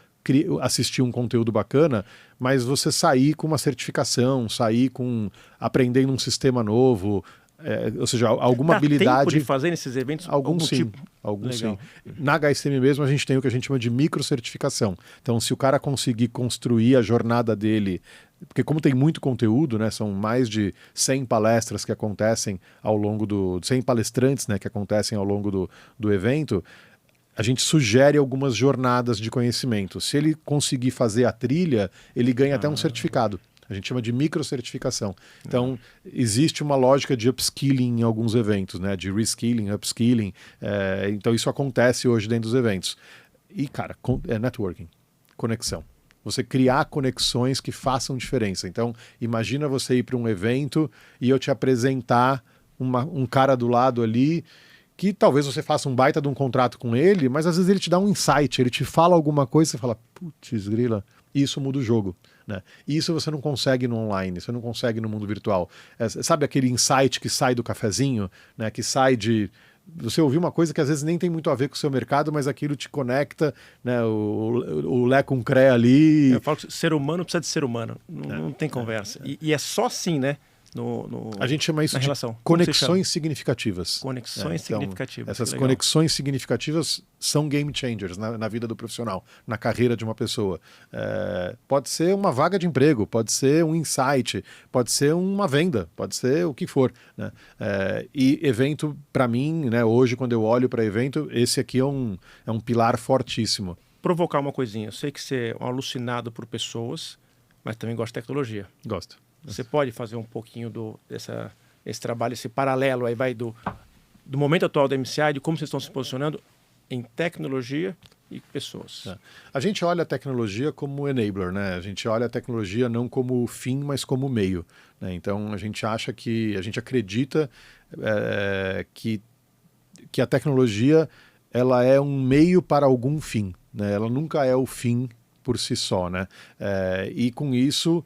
assistir um conteúdo bacana, mas você sair com uma certificação, aprendendo um sistema novo, ou seja, alguma Dá habilidade... tempo de fazer nesses eventos? Alguns sim, tipo? alguns sim. Legal. Na HSM mesmo a gente tem o que a gente chama de microcertificação. Então, se o cara conseguir construir a jornada dele, porque como tem muito conteúdo, né, são mais de 100 palestras que acontecem ao longo 100 palestrantes, né, que acontecem ao longo do evento, a gente sugere algumas jornadas de conhecimento. Se ele conseguir fazer a trilha, ele ganha até um certificado. A gente chama de microcertificação. Então, existe uma lógica de upskilling em alguns eventos, né? De reskilling, upskilling. Então, isso acontece hoje dentro dos eventos. E, cara, é networking, conexão. Você criar conexões que façam diferença. Então, imagina você ir para um evento e eu te apresentar um cara do lado ali que talvez você faça um baita de um contrato com ele, mas às vezes ele te dá um insight, ele te fala alguma coisa e você fala, putz, grila, isso muda o jogo. Né? E isso você não consegue no online, você não consegue no mundo virtual. Sabe aquele insight que sai do cafezinho, né? Que sai de... Você ouviu uma coisa que às vezes nem tem muito a ver com o seu mercado, mas aquilo te conecta, né? O Lé com Cré ali. Eu falo que ser humano precisa de ser humano, não tem conversa. E é só assim, né? A gente chama isso de relação. conexões significativas. Conexões significativas. Essas conexões significativas são game changers na vida do profissional, na carreira de uma pessoa. Pode ser uma vaga de emprego, pode ser um insight, pode ser uma venda, pode ser o que for. Né? E evento, para mim, né, hoje, quando eu olho para evento, esse aqui é um pilar fortíssimo. Provocar uma coisinha. Eu sei que você é um alucinado por pessoas, mas também gosta de tecnologia. Gosto. Você pode fazer um pouquinho esse trabalho, esse paralelo aí vai do momento atual da MCI, de como vocês estão se posicionando em tecnologia e pessoas. A gente olha a tecnologia como enabler, né? A gente olha a tecnologia não como fim, mas como meio. Né? Então a gente acredita que a tecnologia ela é um meio para algum fim. Né? Ela nunca é o fim por si só. Né? E com isso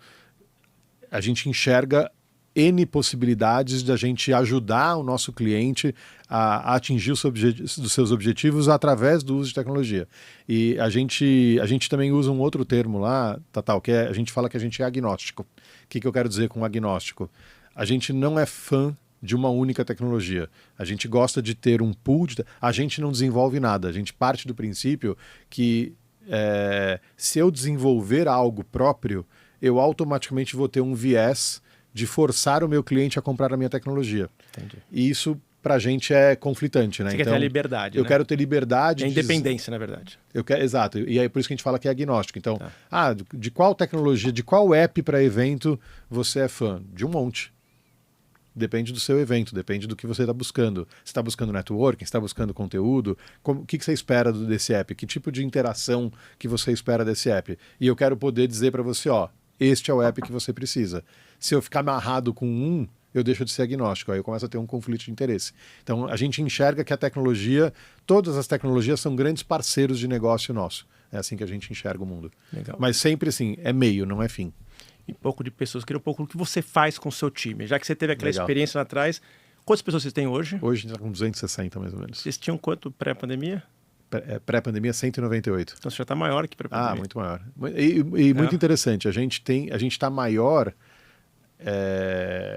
a gente enxerga N possibilidades de a gente ajudar o nosso cliente a atingir os seus objetivos através do uso de tecnologia. E a gente também usa um outro termo lá, Tatal, que a gente fala que a gente é agnóstico. O que eu quero dizer com agnóstico? A gente não é fã de uma única tecnologia. A gente gosta de ter um pool, a gente não desenvolve nada. A gente parte do princípio que se eu desenvolver algo próprio, eu automaticamente vou ter um viés de forçar o meu cliente a comprar a minha tecnologia. Entendi. E isso, pra gente, é conflitante. Né? Você quer ter a liberdade, eu quero ter liberdade. É independência, na verdade. Exato. E aí por isso que a gente fala que é agnóstico. Então, de qual tecnologia, de qual app para evento você é fã? De um monte. Depende do seu evento, depende do que você está buscando. Você está buscando networking, você está buscando conteúdo? O que você espera desse app? Que tipo de interação que você espera desse app? E eu quero poder dizer para você, este é o app que você precisa. Se eu ficar amarrado com eu deixo de ser agnóstico, aí eu começo a ter um conflito de interesse. Então, a gente enxerga que a tecnologia, todas as tecnologias são grandes parceiros de negócio nosso. É assim que a gente enxerga o mundo. Legal. Mas sempre assim, é meio, não é fim. E pouco de pessoas, queria um pouco do que você faz com o seu time. Já que você teve aquela experiência lá atrás, quantas pessoas vocês têm hoje? Hoje a gente está com 260, mais ou menos. Vocês tinham quanto pré-pandemia? Pré-pandemia, 198. Então você já está maior que pré-pandemia. Muito maior. E muito interessante, a gente está maior,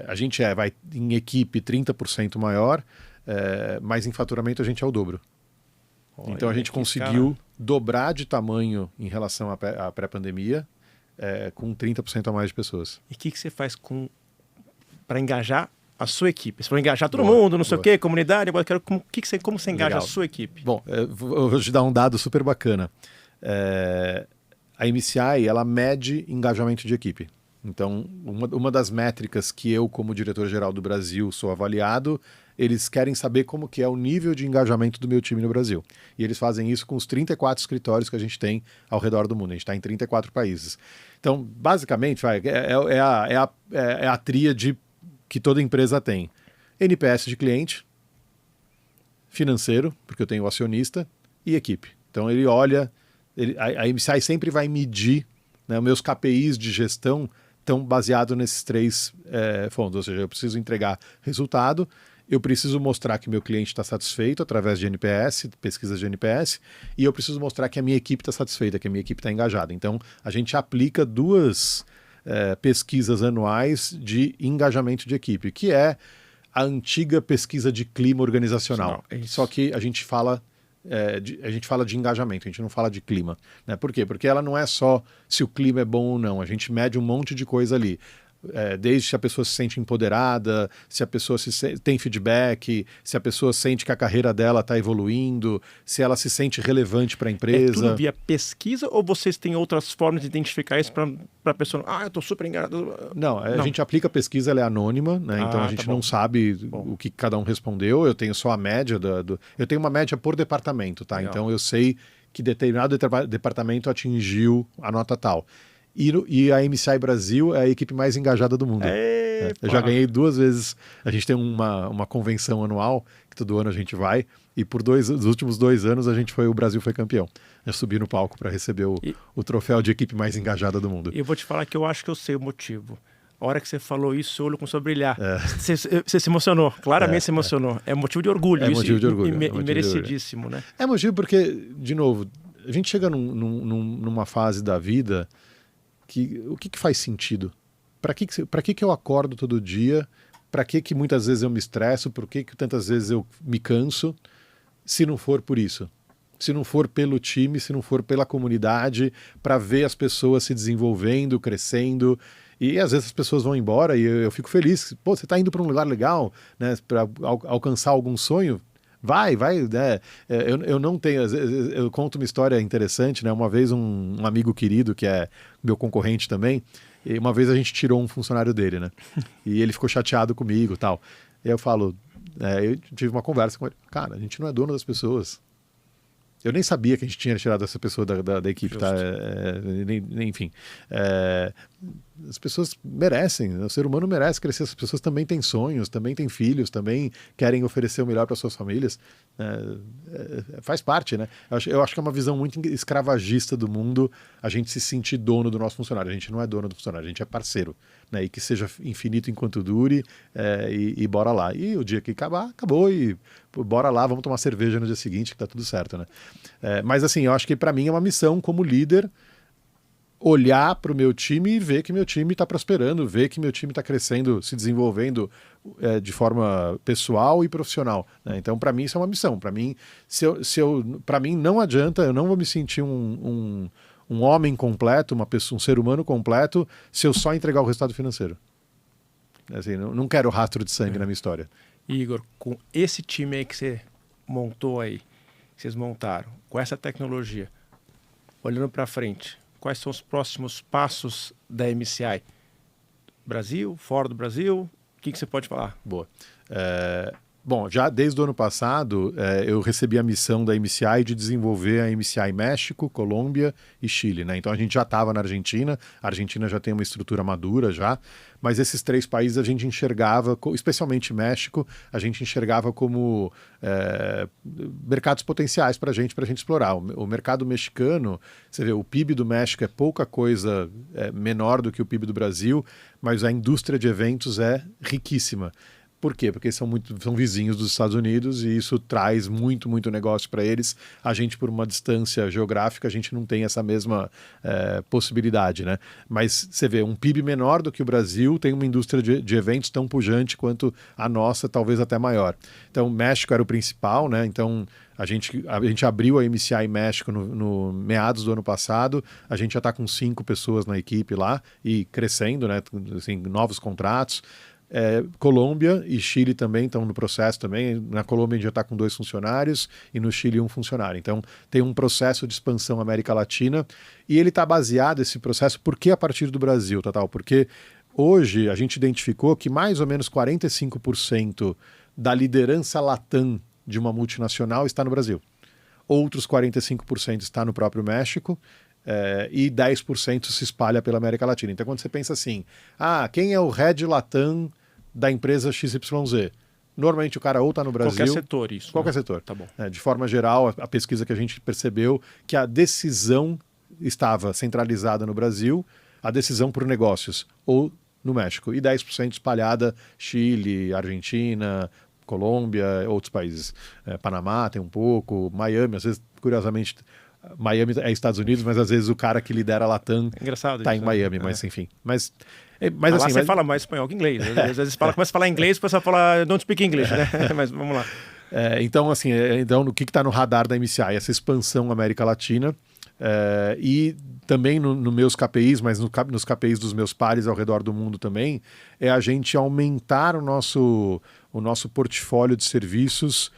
a gente vai em equipe 30% maior, mas em faturamento a gente é o dobro. Olha, então a gente conseguiu dobrar de tamanho em relação à pré-pandemia, com 30% a mais de pessoas. E o que você faz para engajar a sua equipe? Você vai engajar todo mundo, não sei o quê, comunidade, agora eu quero como você engaja a sua equipe? Bom, eu vou te dar um dado super bacana. A MCI, ela mede engajamento de equipe. Então, uma das métricas que eu, como diretor-geral do Brasil, sou avaliado, eles querem saber como que é o nível de engajamento do meu time no Brasil. E eles fazem isso com os 34 escritórios que a gente tem ao redor do mundo. A gente está em 34 países. Então, basicamente, é a tríade que toda empresa tem. NPS de cliente, financeiro, porque eu tenho o acionista, e equipe. Então, ele olha... A MCI sempre vai medir, né, meus KPIs de gestão estão baseados nesses três fontes. Ou seja, eu preciso entregar resultado, eu preciso mostrar que meu cliente está satisfeito através de NPS, pesquisas de NPS, e eu preciso mostrar que a minha equipe está satisfeita, que a minha equipe está engajada. Então, a gente aplica duas pesquisas anuais de engajamento de equipe, que é a antiga pesquisa de clima organizacional. Isso. Só que a gente fala de engajamento, a gente não fala de clima. Né? Por quê? Porque ela não é só se o clima é bom ou não, a gente mede um monte de coisa ali. Desde se a pessoa se sente empoderada, se a pessoa tem feedback, se a pessoa sente que a carreira dela está evoluindo, se ela se sente relevante para a empresa. É tudo via pesquisa ou vocês têm outras formas de identificar isso para a pessoa? Eu estou super engajado. Não, a gente aplica a pesquisa, ela é anônima, né? Então a gente não sabe o que cada um respondeu, eu tenho só a média eu tenho uma média por departamento, tá? Legal. Então eu sei que determinado departamento atingiu a nota tal. E a MCI Brasil é a equipe mais engajada do mundo. Eu já ganhei 2 vezes. A gente tem uma convenção anual, que todo ano a gente vai, e os últimos 2 anos o Brasil foi campeão. Eu subi no palco para receber o troféu de equipe mais engajada do mundo. E eu vou te falar que eu acho que eu sei o motivo. A hora que você falou isso, seu olho começou a brilhar. Você se emocionou, claramente se emocionou. É motivo de orgulho. É motivo de orgulho. E merecidíssimo, né? É motivo porque, de novo, a gente chega numa fase da vida que o que faz sentido? Para que eu acordo todo dia? Para que muitas vezes eu me estresso? Por que tantas vezes eu me canso? Se não for por isso. Se não for pelo time, se não for pela comunidade, para ver as pessoas se desenvolvendo, crescendo. E às vezes as pessoas vão embora e eu fico feliz. Pô, você está indo para um lugar legal, né, para alcançar algum sonho? Vai, né? Eu não tenho. Eu conto uma história interessante, né? Uma vez um amigo querido, que é meu concorrente também, e uma vez a gente tirou um funcionário dele, né? E ele ficou chateado comigo e tal. E eu falo, eu tive uma conversa com ele. Cara, a gente não é dono das pessoas. Eu nem sabia que a gente tinha tirado essa pessoa da equipe, tá? Enfim. As pessoas merecem, o ser humano merece crescer, as pessoas também têm sonhos, também têm filhos, também querem oferecer o melhor para suas famílias. Faz parte, né? Eu acho que é uma visão muito escravagista do mundo a gente se sentir dono do nosso funcionário. A gente não é dono do funcionário, a gente é parceiro. Né? E que seja infinito enquanto dure e bora lá. E o dia que acabar, acabou e bora lá, vamos tomar cerveja no dia seguinte que tá tudo certo, né? Mas assim, eu acho que para mim é uma missão como líder olhar para o meu time e ver que meu time está prosperando, ver que meu time está crescendo, se desenvolvendo de forma pessoal e profissional. Né? Então, para mim, isso é uma missão. Para mim, para mim, não adianta, eu não vou me sentir um homem completo, um ser humano completo, se eu só entregar o resultado financeiro. Assim, não quero rastro de sangue na minha história. Igor, com esse time aí que você montou aí, que vocês montaram, com essa tecnologia, olhando para frente, quais são os próximos passos da MCI? Brasil, fora do Brasil? O que você pode falar? Boa. Bom, já desde o ano passado, eu recebi a missão da MCI de desenvolver a MCI México, Colômbia e Chile. Né? Então a gente já estava na Argentina, a Argentina já tem uma estrutura madura já, mas esses 3 países a gente enxergava, especialmente México, a gente enxergava como mercados potenciais para a gente explorar. O mercado mexicano, você vê, o PIB do México é pouca coisa menor do que o PIB do Brasil, mas a indústria de eventos é riquíssima. Por quê? Porque são vizinhos dos Estados Unidos e isso traz muito, muito negócio para eles. A gente, por uma distância geográfica, a gente não tem essa mesma possibilidade, né? Mas você vê, um PIB menor do que o Brasil tem uma indústria de eventos tão pujante quanto a nossa, talvez até maior. Então, México era o principal, né? Então, a gente abriu a MCI México no meados do ano passado, a gente já está com 5 pessoas na equipe lá e crescendo, né? Assim, novos contratos. Colômbia e Chile também estão no processo também. Na Colômbia a gente já está com 2 funcionários e no Chile 1 funcionário. Então tem um processo de expansão América Latina e ele está baseado, esse processo, por que a partir do Brasil, Tatal? Porque hoje a gente identificou que mais ou menos 45% da liderança Latam de uma multinacional está no Brasil. Outros 45% está no próprio México. E 10% se espalha pela América Latina. Então, quando você pensa assim, quem é o head Latam da empresa XYZ? Normalmente o cara ou está no Brasil... Qualquer setor isso. Qualquer setor. Tá bom. De forma geral, a pesquisa que a gente percebeu que a decisão estava centralizada no Brasil, a decisão por negócios, ou no México. E 10% espalhada Chile, Argentina, Colômbia, outros países. Panamá tem um pouco, Miami, às vezes, curiosamente... Miami é Estados Unidos, mas às vezes o cara que lidera a Latam engraçado está isso, em Miami, mas enfim. Mas Mas assim, você fala mais espanhol que inglês. Às vezes começa a falar inglês, o pessoal fala don't speak English, né? Mas vamos lá. Então, assim, o que está no radar da MCI? Essa expansão América Latina. E também nos meus KPIs, mas nos KPIs dos meus pares ao redor do mundo também, é a gente aumentar o nosso portfólio de serviços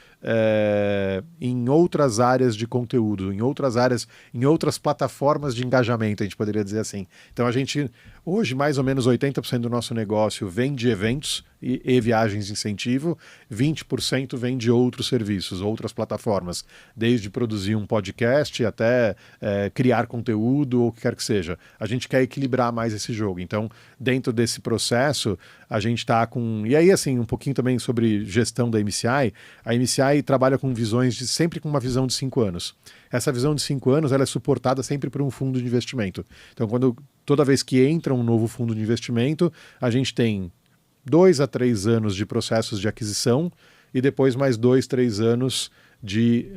em outras áreas de conteúdo, em outras plataformas de engajamento, a gente poderia dizer assim. Então a gente, hoje, mais ou menos 80% do nosso negócio vem de eventos e viagens de incentivo, 20% vem de outros serviços, outras plataformas, desde produzir um podcast até criar conteúdo ou o que quer que seja. A gente quer equilibrar mais esse jogo. Então, dentro desse processo, a gente está com... E aí, assim, um pouquinho também sobre gestão da MCI. A MCI trabalha com visões sempre com uma visão de 5 anos. Essa visão de 5 anos ela é suportada sempre por um fundo de investimento. Então, toda vez que entra um novo fundo de investimento, a gente tem 2 a 3 anos de processos de aquisição e depois mais 2, 3 anos de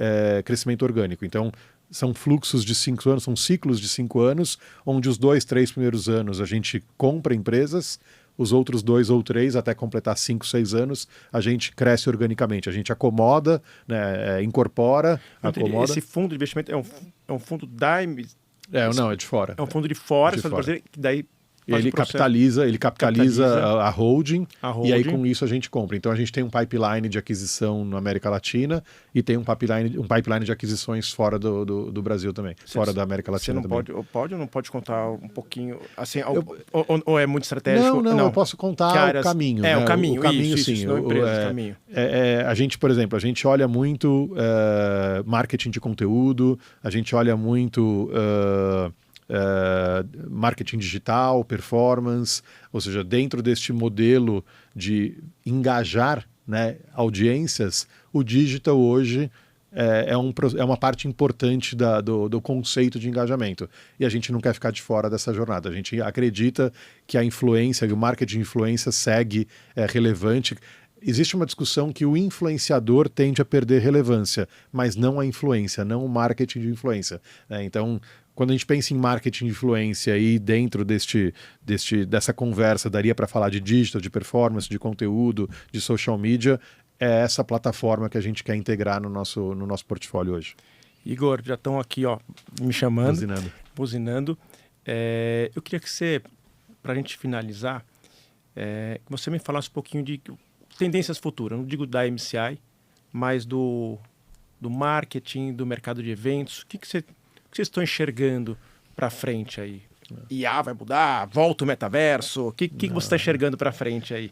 crescimento orgânico. Então, são fluxos de 5 anos, são ciclos de 5 anos, onde os 2, 3 primeiros anos a gente compra empresas, os outros 2 ou 3, até completar 5, 6 anos, a gente cresce organicamente, a gente acomoda, né, incorpora, acomoda. Esse fundo de investimento é um fundo da... Não, é de fora. É um fundo de fora, que daí... Ele capitaliza a holding, e aí com isso a gente compra. Então a gente tem um pipeline de aquisição na América Latina e tem um pipeline de aquisições fora do Brasil também, fora da América Latina. Você não pode ou não pode contar um pouquinho, assim, ou é muito estratégico? Não, eu posso contar o caminho. O caminho, sim. Caminho. A gente, por exemplo, a gente olha muito marketing de conteúdo, a gente olha muito... marketing digital, performance, ou seja, dentro deste modelo de engajar, né, audiências, o digital hoje é uma parte importante do conceito de engajamento. E a gente não quer ficar de fora dessa jornada. A gente acredita que a influência, que o marketing de influência segue relevante. Existe uma discussão que o influenciador tende a perder relevância, mas não a influência, não o marketing de influência. Então, quando a gente pensa em marketing de influência e dentro dessa conversa daria para falar de digital, de performance, de conteúdo, de social media, é essa plataforma que a gente quer integrar no nosso portfólio hoje. Igor, já estão aqui me chamando, buzinando. Eu queria que você, para a gente finalizar, que você me falasse um pouquinho de tendências futuras, não digo da MCI, mas do marketing, do mercado de eventos. O que vocês estão enxergando para frente aí? IA vai mudar? Volta o metaverso? O que você está enxergando para frente aí?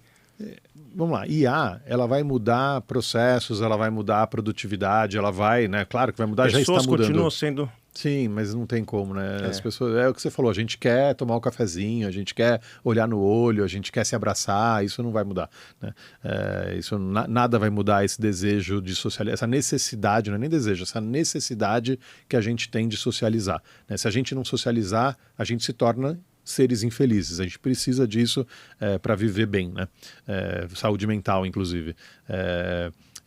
Vamos lá, IA, ela vai mudar processos, ela vai mudar a produtividade, ela vai, né? Claro que vai mudar, já está mudando. Pessoas continuam sendo... Sim, mas não tem como, né? As pessoas, é o que você falou, a gente quer tomar um cafezinho, a gente quer olhar no olho, a gente quer se abraçar, isso não vai mudar, né? Nada vai mudar esse desejo de socializar, essa necessidade, não é nem desejo, essa necessidade que a gente tem de socializar, né? Se a gente não socializar, a gente se torna seres infelizes, a gente precisa disso para viver bem, né? Saúde mental, inclusive.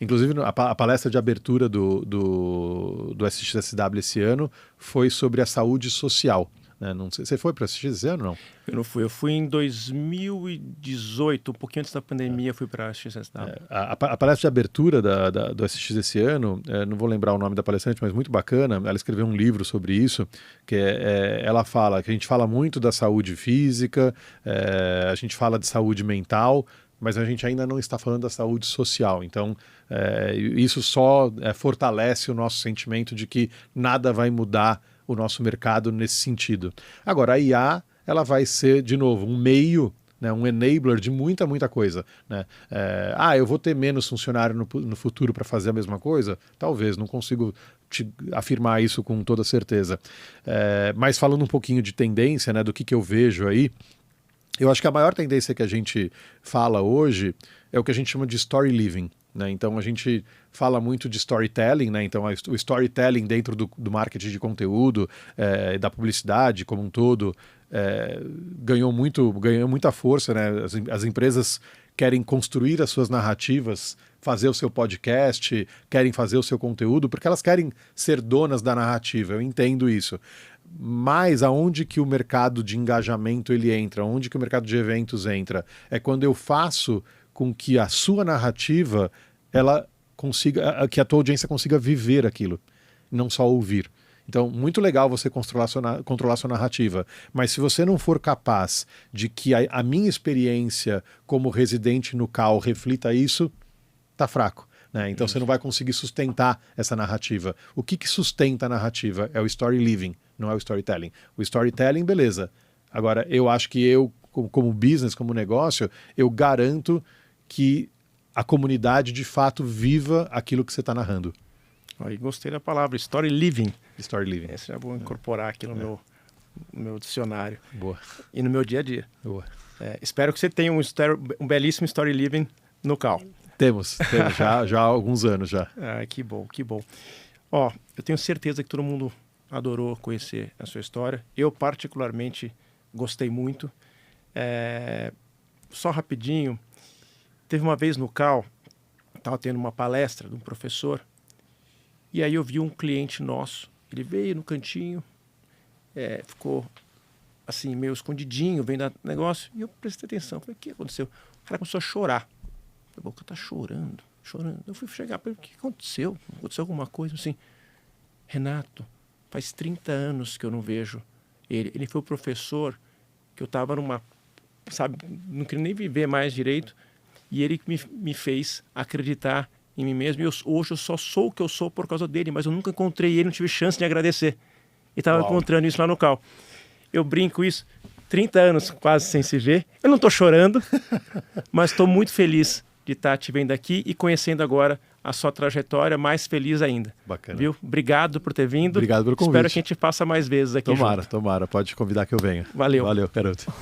Inclusive, a palestra de abertura do SXSW esse ano foi sobre a saúde social. Né? Não sei, você foi para assistir esse ano ou não? Eu não fui. Eu fui em 2018, um pouquinho antes da pandemia, fui para a SXSW. A palestra de abertura do SX esse ano, não vou lembrar o nome da palestrante, mas muito bacana. Ela escreveu um livro sobre isso, que ela fala que a gente fala muito da saúde física, a gente fala de saúde mental, mas a gente ainda não está falando da saúde social. Então, isso só fortalece o nosso sentimento de que nada vai mudar o nosso mercado nesse sentido. Agora, a IA, ela vai ser, de novo, um meio, né, um enabler de muita coisa. Né? Eu vou ter menos funcionário no futuro para fazer a mesma coisa? Talvez, não consigo te afirmar isso com toda certeza. Mas falando um pouquinho de tendência, né, do que eu vejo aí, eu acho que a maior tendência que a gente fala hoje é o que a gente chama de story living. Né? Então a gente fala muito de storytelling, né? Então o storytelling dentro do marketing de conteúdo, da publicidade como um todo, ganhou muita força. Né? As empresas querem construir as suas narrativas fazer o seu podcast, querem fazer o seu conteúdo, porque elas querem ser donas da narrativa, eu entendo isso. Mas aonde que o mercado de engajamento ele entra, onde que o mercado de eventos entra, é quando eu faço com que a sua narrativa, ela consiga, que a tua audiência consiga viver aquilo, não só ouvir. Então, muito legal você controlar sua narrativa, mas se você não for capaz de que a minha experiência como residente no CAL reflita isso, tá fraco, né? Então você não vai conseguir sustentar essa narrativa. O que sustenta a narrativa? É o story living, não é o storytelling. O storytelling, beleza. Agora, eu acho que eu, como business, como negócio, eu garanto que a comunidade de fato viva aquilo que você está narrando. Aí gostei da palavra, story living. Story living. Esse já vou incorporar aqui no meu dicionário. Boa. E no meu dia a dia. Boa. Espero que você tenha um belíssimo story living no CAL. Temos já há alguns anos já. Que bom, que bom. Ó, eu tenho certeza que todo mundo adorou conhecer a sua história. Eu particularmente gostei muito. Só rapidinho, teve uma vez no CAL, estava tendo uma palestra de um professor, e aí eu vi um cliente nosso, ele veio no cantinho, ficou assim, meio escondidinho, vendo o negócio, e eu prestei atenção, falei, o que aconteceu? O cara começou a chorar. A boca tá chorando. Eu fui chegar para ele, o que aconteceu? Aconteceu alguma coisa? Assim, Renato, faz 30 anos que eu não vejo ele. Ele foi o professor que eu estava sabe, não queria nem viver mais direito, e ele me fez acreditar em mim mesmo, e hoje eu só sou o que eu sou por causa dele, mas eu nunca encontrei ele, não tive chance de agradecer. E estava encontrando isso lá no CAL. Eu brinco isso, 30 anos quase sem se ver, eu não estou chorando, mas estou muito feliz de estar te vendo aqui e conhecendo agora a sua trajetória, mais feliz ainda. Bacana. Viu? Obrigado por ter vindo. Obrigado pelo convite. Espero que a gente faça mais vezes aqui junto. Tomara. Pode convidar que eu venha. Valeu. Valeu, garoto.